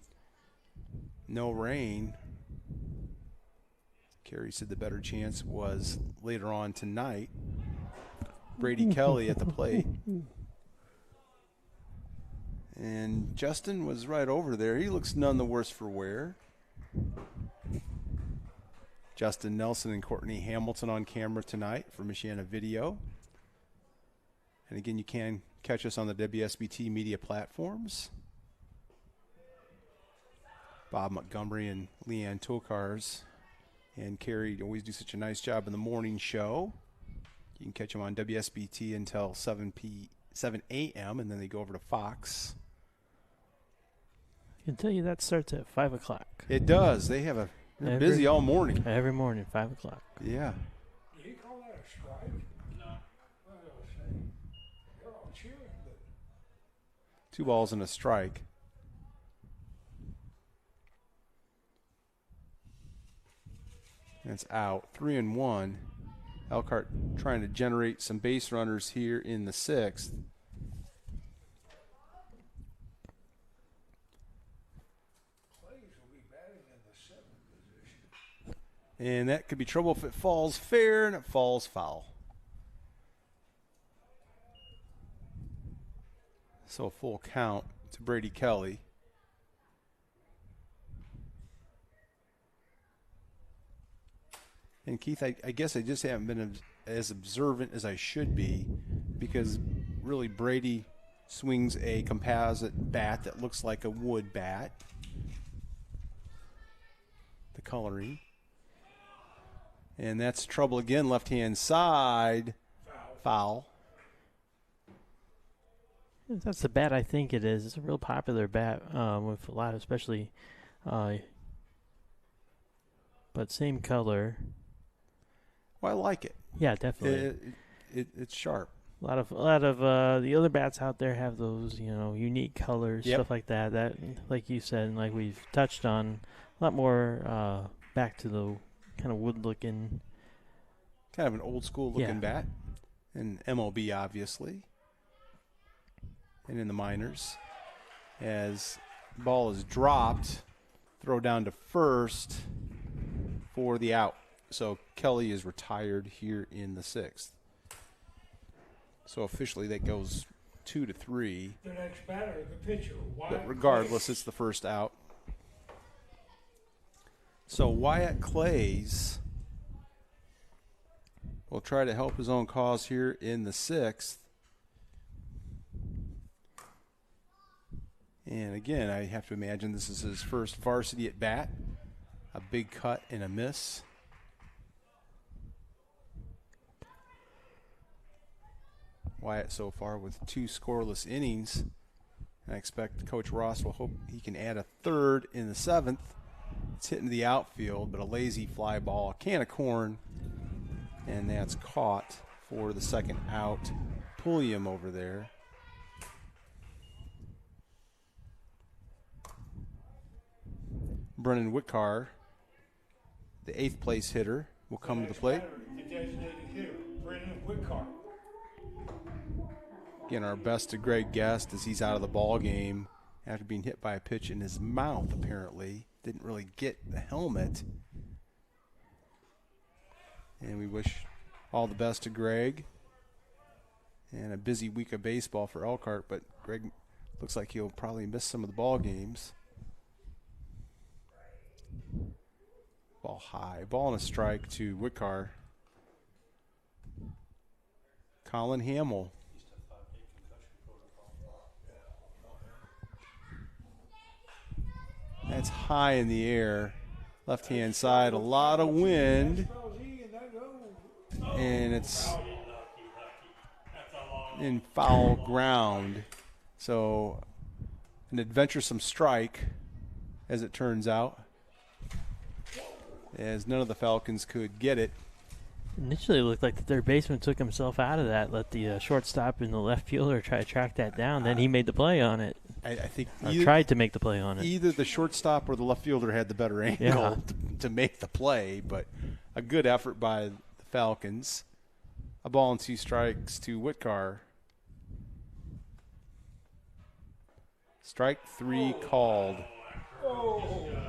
No rain. Kerry said the better chance was later on tonight. Brady Kelly at the plate. And Justin was right over there. He looks none the worse for wear. Justin Nelson and Courtney Hamilton on camera tonight for Michiana Video. And again, you can catch us on the WSBT media platforms. Bob Montgomery and Leanne Tokars and Kerry always do such a nice job in the morning show. You can catch them on WSBT until 7 a.m., and then they go over to Fox. I can tell you that starts at 5 o'clock. It does. They're busy all morning. Every morning, 5 o'clock. Yeah. Do you call that a strike? No. I was saying, they're all cheering, but 2 balls and a strike. That's out. 3-1. Elkhart trying to generate some base runners here in the 6th. Clays will be batting in the 7th position. And that could be trouble if it falls fair and it falls foul. So a full count to Brady Kelly. And Keith, I guess I just haven't been as observant as I should be, because really Brady swings a composite bat that looks like a wood bat. The coloring. And that's trouble again, left-hand side. Foul. That's the bat I think it is. It's a real popular bat with a lot, especially, but same color. Well, I like it. Yeah, definitely. It's sharp. A lot of the other bats out there have those, unique colors, stuff like that. That, like you said, and like we've touched on, a lot more back to the kind of wood-looking. Kind of an old-school-looking bat. And MLB, obviously. And in the minors. As the ball is dropped, throw down to first for the out. So Kelly is retired here in the 6th. So officially that goes 2-3. The next batter, the pitcher. But regardless, it's the first out. So Wyatt Clays will try to help his own cause here in the 6th. And again, I have to imagine this is his first varsity at bat. A big cut and a miss. Wyatt so far with 2 scoreless innings. I expect Coach Ross will hope he can add a third in the 7th. It's hitting the outfield, but a lazy fly ball, a can of corn, and that's caught for the second out. Pulliam over there. Brennan Whitcar, the 8th place hitter, will come to the plate. The designated hitter, Brendan Whitcart. Again, our best to Greg Guest as he's out of the ball game after being hit by a pitch in his mouth, apparently. Didn't really get the helmet. And we wish all the best to Greg. And a busy week of baseball for Elkhart, but Greg looks like he'll probably miss some of the ball games. Ball high. Ball and a strike to Whitcar. Colin Hamill. That's high in the air. Left-hand side, a lot of wind. And it's in foul ground. So an adventuresome strike, as it turns out, as none of the Falcons could get it. Initially, it looked like the third baseman took himself out of that, let the shortstop and the left fielder try to track that down. Then he made the play on it. I think tried to make the play on it. Either the shortstop or the left fielder had the better angle to make the play, but a good effort by the Falcons. A ball and 2 strikes to Whitcar. Strike 3 called.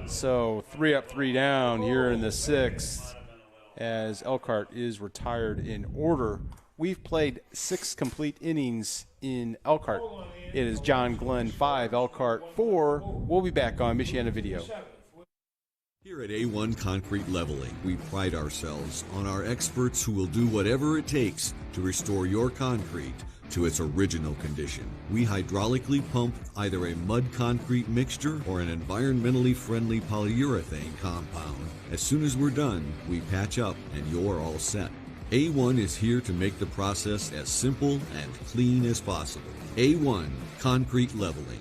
So 3 up, 3 down here in the 6th as Elkhart is retired in order. We've played 6 complete innings in Elkhart. It is John Glenn 5, Elkhart 4. We'll be back on Michiana Video. Here at A1 Concrete Leveling, we pride ourselves on our experts who will do whatever it takes to restore your concrete to its original condition. We hydraulically pump either a mud concrete mixture or an environmentally friendly polyurethane compound. As soon as we're done, we patch up and you're all set. A1 is here to make the process as simple and clean as possible. A1 Concrete Leveling.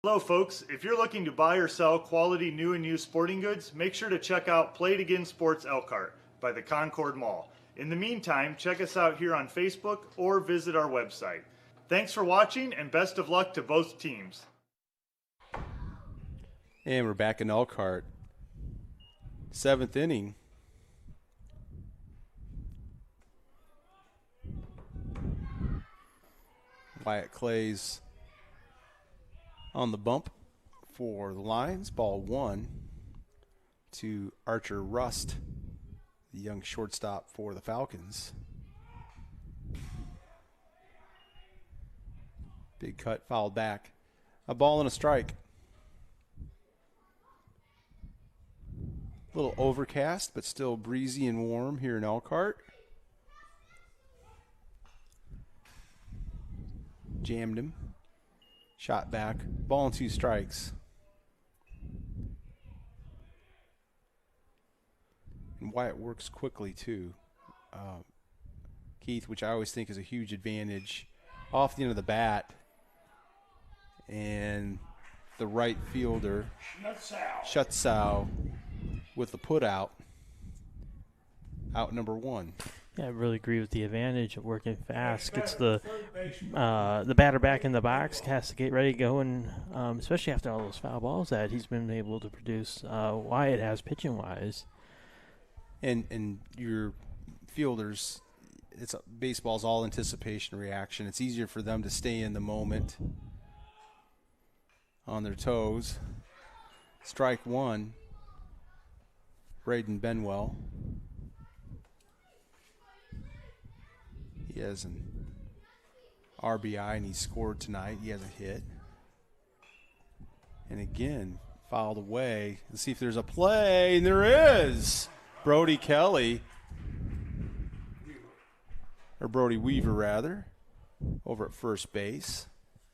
Hello folks, if you're looking to buy or sell quality new and used sporting goods, make sure to check out Play It Again Sports Elkhart by the Concord Mall. In the meantime, check us out here on Facebook or visit our website. Thanks for watching and best of luck to both teams. And we're back in Elkhart. 7th inning. Wyatt Clay's on the bump for the Lions. Ball 1 to Archer Rust, the young shortstop for the Falcons. Big cut, fouled back. A ball and a strike. A little overcast, but still breezy and warm here in Elkhart. Jammed him. Shot back. Ball and 2 strikes. And Wyatt works quickly, too. Keith, which I always think is a huge advantage. Off the end of the bat. And the right fielder, Schutzau, with the put out. Out number 1. Yeah, I really agree with the advantage of working fast. Gets the batter back in the box, has to get ready going, especially after all those foul balls that he's been able to produce. Wyatt has pitching-wise. And your fielders, baseball's all anticipation reaction. It's easier for them to stay in the moment on their toes. Strike 1, Braden Benwell. He has an RBI and he scored tonight. He has a hit. And again, fouled away. Let's see if there's a play. And there is. Brody Kelly, or Brody Weaver rather, over at first base.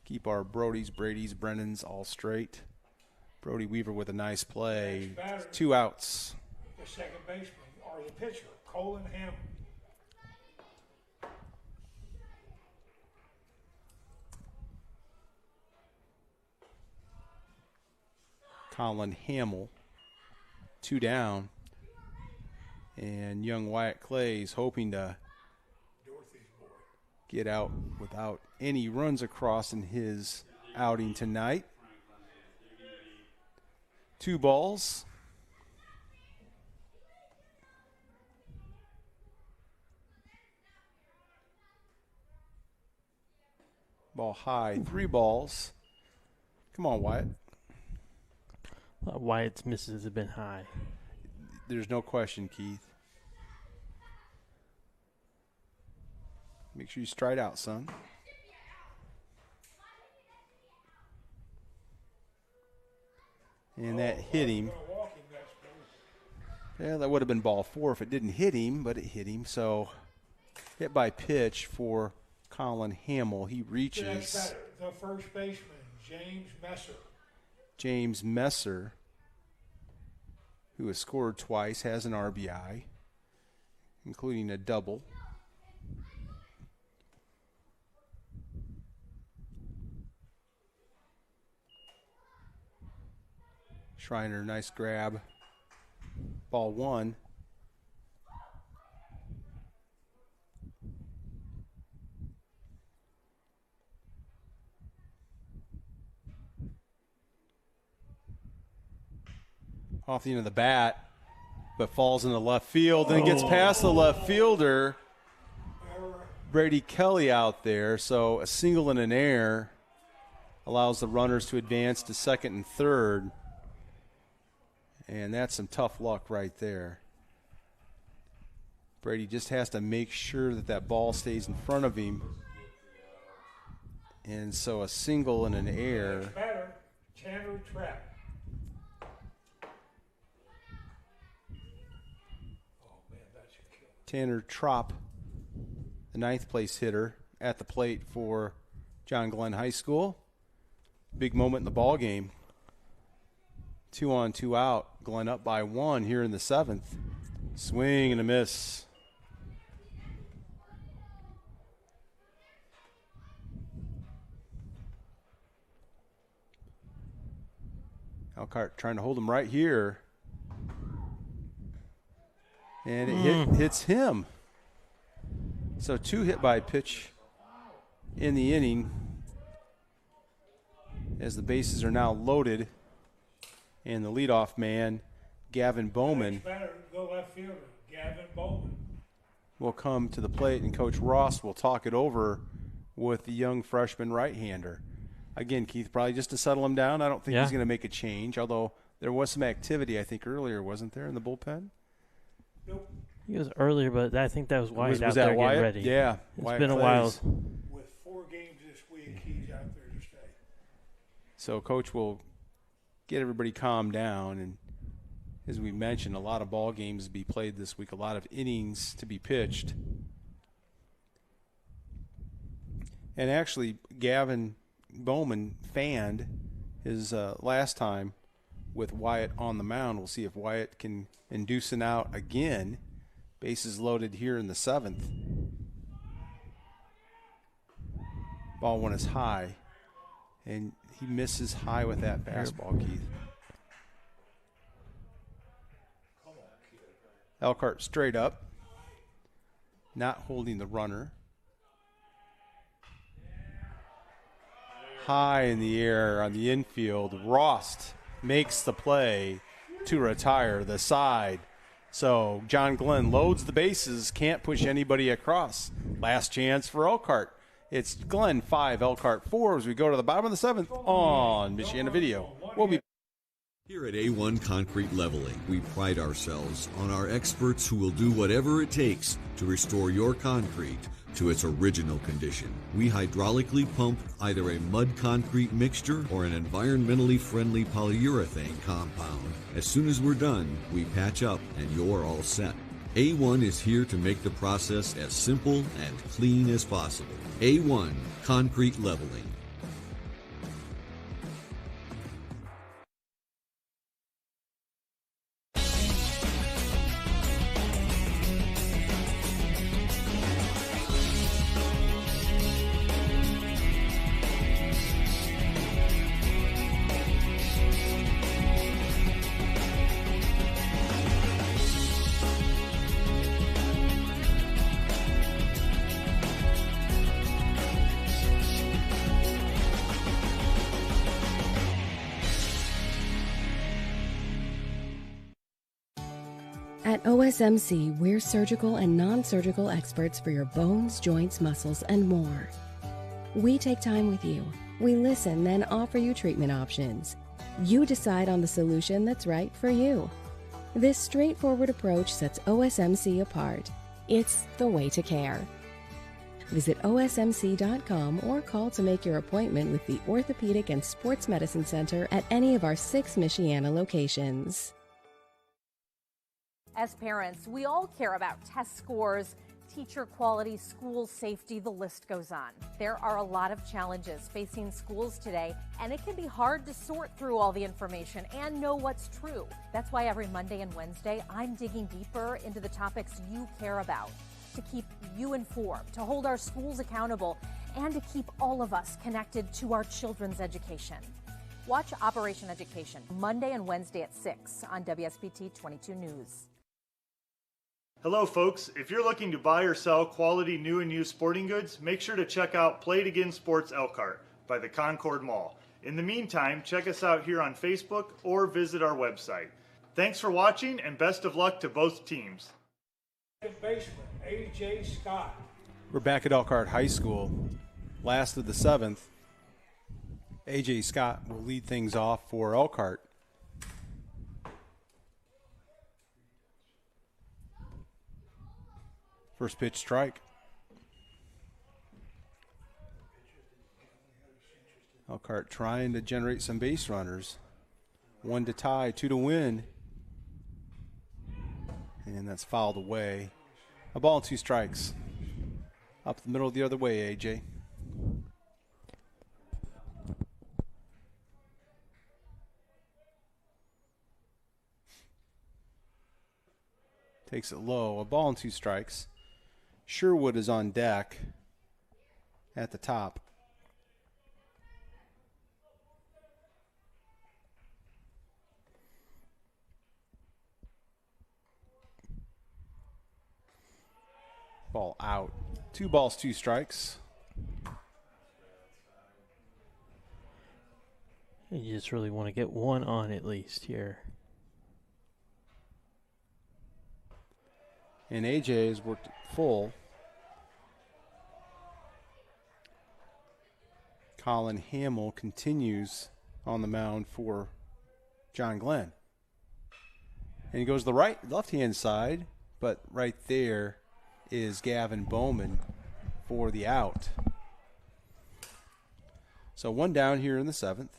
Keep our Brodys, Bradys, Brennans all straight. Brody Weaver with a nice play. 2 outs. The second baseman, or the pitcher, Colin Hamill. Colin Hamill, 2 down. And young Wyatt Clay's hoping to get out without any runs across in his outing tonight. 2 balls. Ball high, 3 balls. Come on, Wyatt. Wyatt's misses have been high. There's no question, Keith. Make sure you stride out, son. And that hit him. Yeah, that would have been ball 4 if it didn't hit him, but it hit him. So hit by pitch for Colin Hamill. He reaches. The first baseman, James Messer. James Messer, who has scored twice, has an RBI, including a double. Schreiner, nice grab. Ball 1. Off the end of the bat, but falls into left field, then gets past the left fielder, Brady Kelly out there. So a single and an error allows the runners to advance to second and third. And that's some tough luck right there. Brady just has to make sure that that ball stays in front of him. And so a single and an error. Batter, Tanner Trapp. Tanner Trop, the 9th place hitter at the plate for John Glenn High School. Big moment in the ball game. 2 on, 2 out. Glenn up by 1 here in the 7th. Swing and a miss. Elkhart trying to hold him right here. And it hits him. So 2 hit by pitch in the inning as the bases are now loaded. And the leadoff man, Gavin Bowman, The left fielder, Gavin Bowman, will come to the plate, and Coach Ross will talk it over with the young freshman right-hander. Again, Keith, probably just to settle him down. I don't think he's going to make a change, although there was some activity, I think, earlier, wasn't there, in the bullpen? Nope. He was earlier, but I think that was Wyatt out that there Wyatt? getting ready. Yeah. It's Wyatt been a while. With 4 games this week, he's out there to stay. So Coach will get everybody calmed down, and as we mentioned, a lot of ball games to be played this week, a lot of innings to be pitched. And actually, Gavin Bowman fanned his last time with Wyatt on the mound. We'll see if Wyatt can induce an out again. Bases loaded here in the 7th. Ball 1 is high, and he misses high with that fastball, Keith. Elkhart straight up, not holding the runner. High in the air on the infield. Rost makes the play to retire the side. So John Glenn loads the bases, can't push anybody across. Last chance for Elkhart. It's Glenn 5, Elkhart 4 as we go to the bottom of the 7th on Michiana Video. We'll be Here at A1 Concrete Leveling, we pride ourselves on our experts who will do whatever it takes to restore your concrete to its original condition. We hydraulically pump either a mud concrete mixture or an environmentally friendly polyurethane compound. As soon as we're done, we patch up and you're all set. A1 is here to make the process as simple and clean as possible. A1 Concrete Leveling. At OSMC, we're surgical and non-surgical experts for your bones, joints, muscles, and more. We take time with you. We listen, then offer you treatment options. You decide on the solution that's right for you. This straightforward approach sets OSMC apart. It's the way to care. Visit osmc.com or call to make your appointment with the Orthopedic and Sports Medicine Center at any of our 6 Michiana locations. As parents, we all care about test scores, teacher quality, school safety, the list goes on. There are a lot of challenges facing schools today, and it can be hard to sort through all the information and know what's true. That's why every Monday and Wednesday, I'm digging deeper into the topics you care about, to keep you informed, to hold our schools accountable, and to keep all of us connected to our children's education. Watch Operation Education Monday and Wednesday at 6 on WSBT-22 News. Hello folks, if you're looking to buy or sell quality new and used sporting goods, make sure to check out Play It Again Sports Elkhart by the Concord Mall. In the meantime, check us out here on Facebook or visit our website. Thanks for watching and best of luck to both teams. Second baseman, A.J. Scott. We're back at Elkhart High School, last of the 7th. A.J. Scott will lead things off for Elkhart. First pitch strike. Elkhart trying to generate some base runners. 1 to tie, 2 to win. And that's fouled away. A ball and 2 strikes. Up the middle the other way, AJ. Takes it low. A ball and 2 strikes. Sherwood is on deck at the top. Ball out. 2 balls, 2 strikes. You just really want to get one on at least here. And AJ has worked full. Colin Hamill continues on the mound for John Glenn. And he goes to the left-hand side, but right there is Gavin Bowman for the out. So 1 down here in the 7th.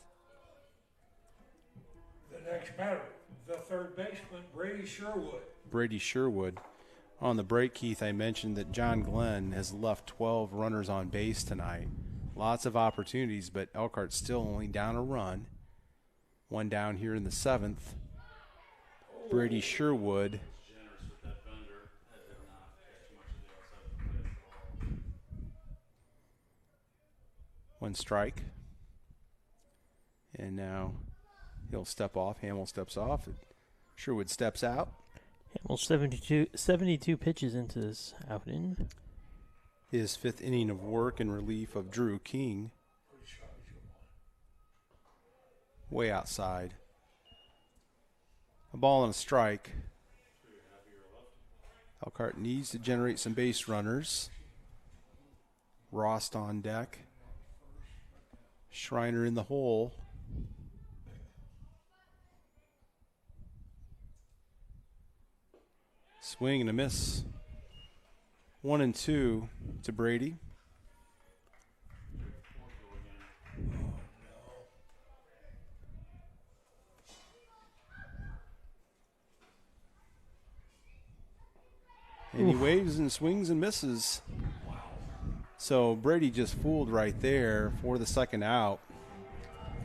The next batter, the third baseman, Brady Sherwood. Brady Sherwood. On the break, Keith, I mentioned that John Glenn has left 12 runners on base tonight. Lots of opportunities, but Elkhart's still only down a run. 1 down here in the 7th. Brady Sherwood. One strike. And now he'll step off. Hamill steps off. Sherwood steps out. Hamill 72 pitches into this outing. His 5th inning of work in relief of Drew King. Way outside. A ball and a strike. Elkhart needs to generate some base runners. Rost on deck. Schreiner in the hole. Swing and a miss. 1-2 to Brady. And he waves and swings and misses. So Brady just fooled right there for the second out.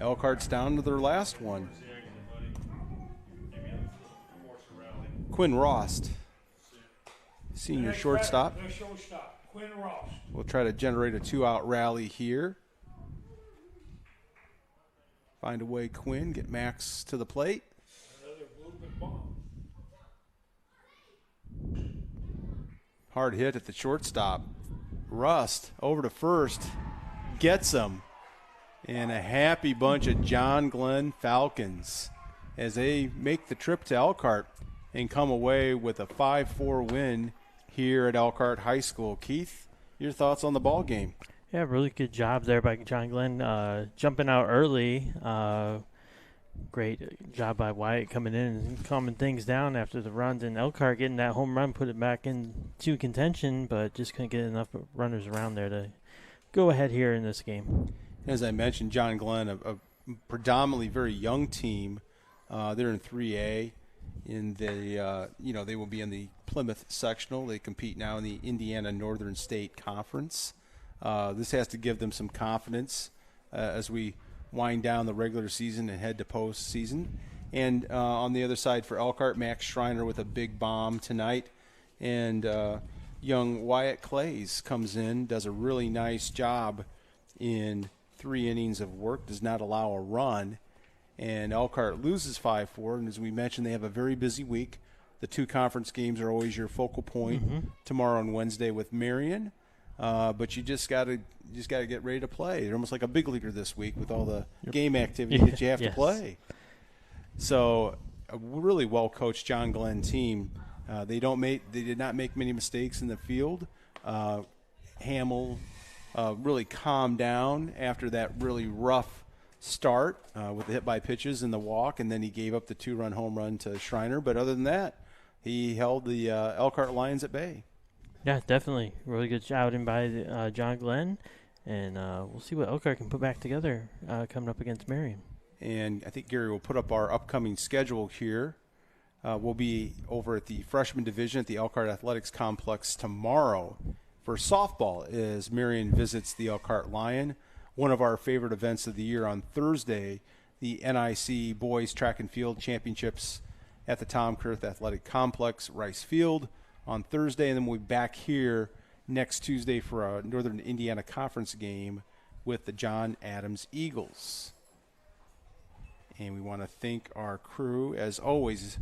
Elkhart's down to their last one. Quinn Rost, senior shortstop. The shortstop, Quinn Ross. We'll try to generate a 2-out rally here. Find a way, Quinn, get Max to the plate. Another blooping bomb. Hard hit at the shortstop. Rust over to first, gets him. And a happy bunch of John Glenn Falcons as they make the trip to Elkhart and come away with a 5-4 win here at Elkhart High School. Keith, your thoughts on the ball game? Yeah, really good job there by John Glenn, jumping out early. Great job by Wyatt coming in and calming things down after the runs. And Elkhart getting that home run, put it back into contention, but just couldn't get enough runners around there to go ahead here in this game. As I mentioned, John Glenn, a predominantly very young team. They're in 3A. In the, they will be in the Plymouth sectional. They compete now in the Indiana Northern State Conference. This has to give them some confidence as we wind down the regular season and head to postseason. And on the other side for Elkhart, Max Schreiner with a big bomb tonight. And young Wyatt Clays comes in, does a really nice job in 3 innings of work, does not allow a run. And Elkhart loses 5-4, and as we mentioned, they have a very busy week. The 2 conference games are always your focal point. Tomorrow and Wednesday with Marion, but you just got to get ready to play. They're almost like a big leaguer this week with all the game activity that you have to play. So a really well coached John Glenn team. They did not make many mistakes in the field. Hamill really calmed down after that really rough start with the hit by pitches and the walk, and then he gave up the 2-run home run to Schreiner. But other than that, he held the Elkhart Lions at bay. Yeah, definitely. Really good outing by John Glenn. And we'll see what Elkhart can put back together coming up against Marion. And I think Gary will put up our upcoming schedule here. We'll be over at the freshman division at the Elkhart Athletics Complex tomorrow for softball as Marion visits the Elkhart Lion. One of our favorite events of the year on Thursday, the NIC Boys Track and Field Championships at the Tom Kurth Athletic Complex, Rice Field on Thursday. And then we'll be back here next Tuesday for a Northern Indiana Conference game with the John Adams Eagles. And we want to thank our crew. As always,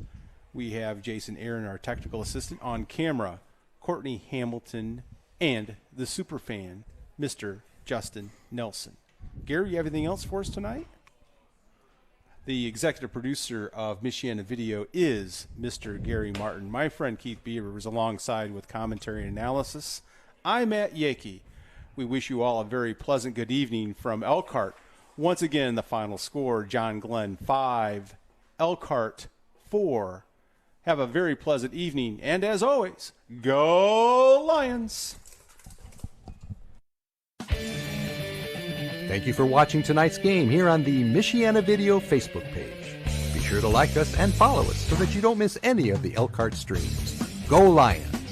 we have Jason Aaron, our technical assistant, on camera, Courtney Hamilton, and the superfan, Mr. Justin Nelson. Gary, you have anything else for us tonight? The executive producer of Michiana Video is Mr. Gary Martin. My friend Keith Beaver is alongside with commentary and analysis. I'm Matt Yakey. We wish you all a very pleasant good evening from Elkhart. Once again, the final score, John Glenn 5, Elkhart 4. Have a very pleasant evening, and as always, go Lions! Thank you for watching tonight's game here on the Michiana Video Facebook page. Be sure to like us and follow us so that you don't miss any of the Elkhart streams. Go Lions!